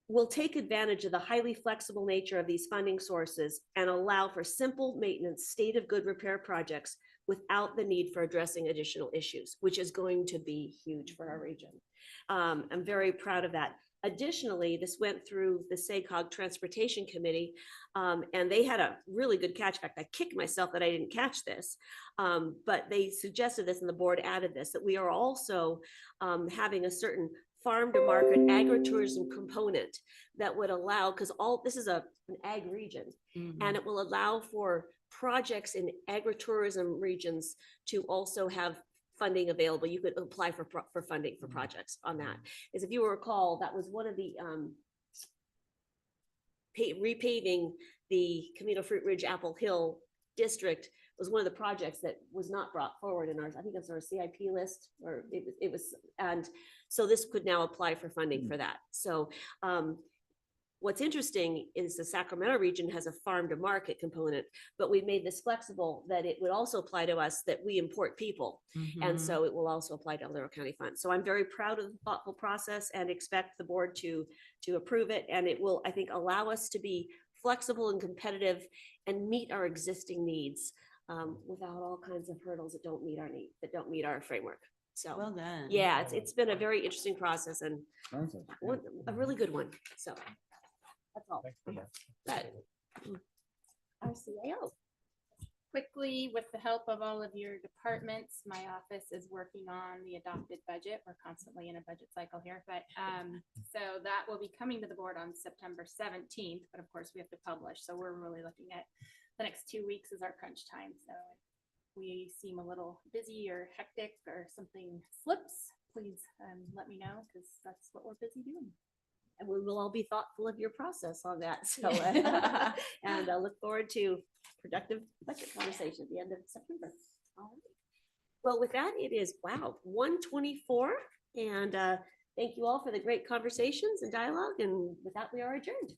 will take advantage of the highly flexible nature of these funding sources and allow for simple maintenance, state of good repair projects without the need for addressing additional issues, which is going to be huge for our region. I'm very proud of that. Additionally, this went through the SACOG Transportation Committee, and they had a really good catch. In fact, I kicked myself that I didn't catch this, but they suggested this and the board added this, that we are also having a certain farm to market agritourism component that would allow, because this is an ag region, and it will allow for projects in agritourism regions to also have funding available. You could apply for funding for projects on that. As if you will recall, that was one of the repaving the Camino Fruit Ridge Apple Hill district was one of the projects that was not brought forward in I think it's our CIP list, or it was, and so this could now apply for funding for that. So what's interesting is the Sacramento region has a farm to market component, but we've made this flexible that it would also apply to us that we import people. And so it will also apply to El Dorado County funds. So I'm very proud of the thoughtful process and expect the board to approve it. And it will, I think, allow us to be flexible and competitive and meet our existing needs without all kinds of hurdles that don't meet our need, that don't meet our framework. So well done. Yeah, it's been a very interesting process and a really good one. So that's all. But, our CAO. Quickly, with the help of all of your departments, my office is working on the adopted budget. We're constantly in a budget cycle here, but so that will be coming to the board on September 17th, but of course we have to publish. So we're really looking at the next 2 weeks is our crunch time. So if we seem a little busy or hectic or something slips, please let me know, because that's what we're busy doing. And we will all be thoughtful of your process on that. So, and I look forward to productive budget conversation at the end of September. All right. Well, with that, it is, 1:24. And thank you all for the great conversations and dialogue. And with that, we are adjourned.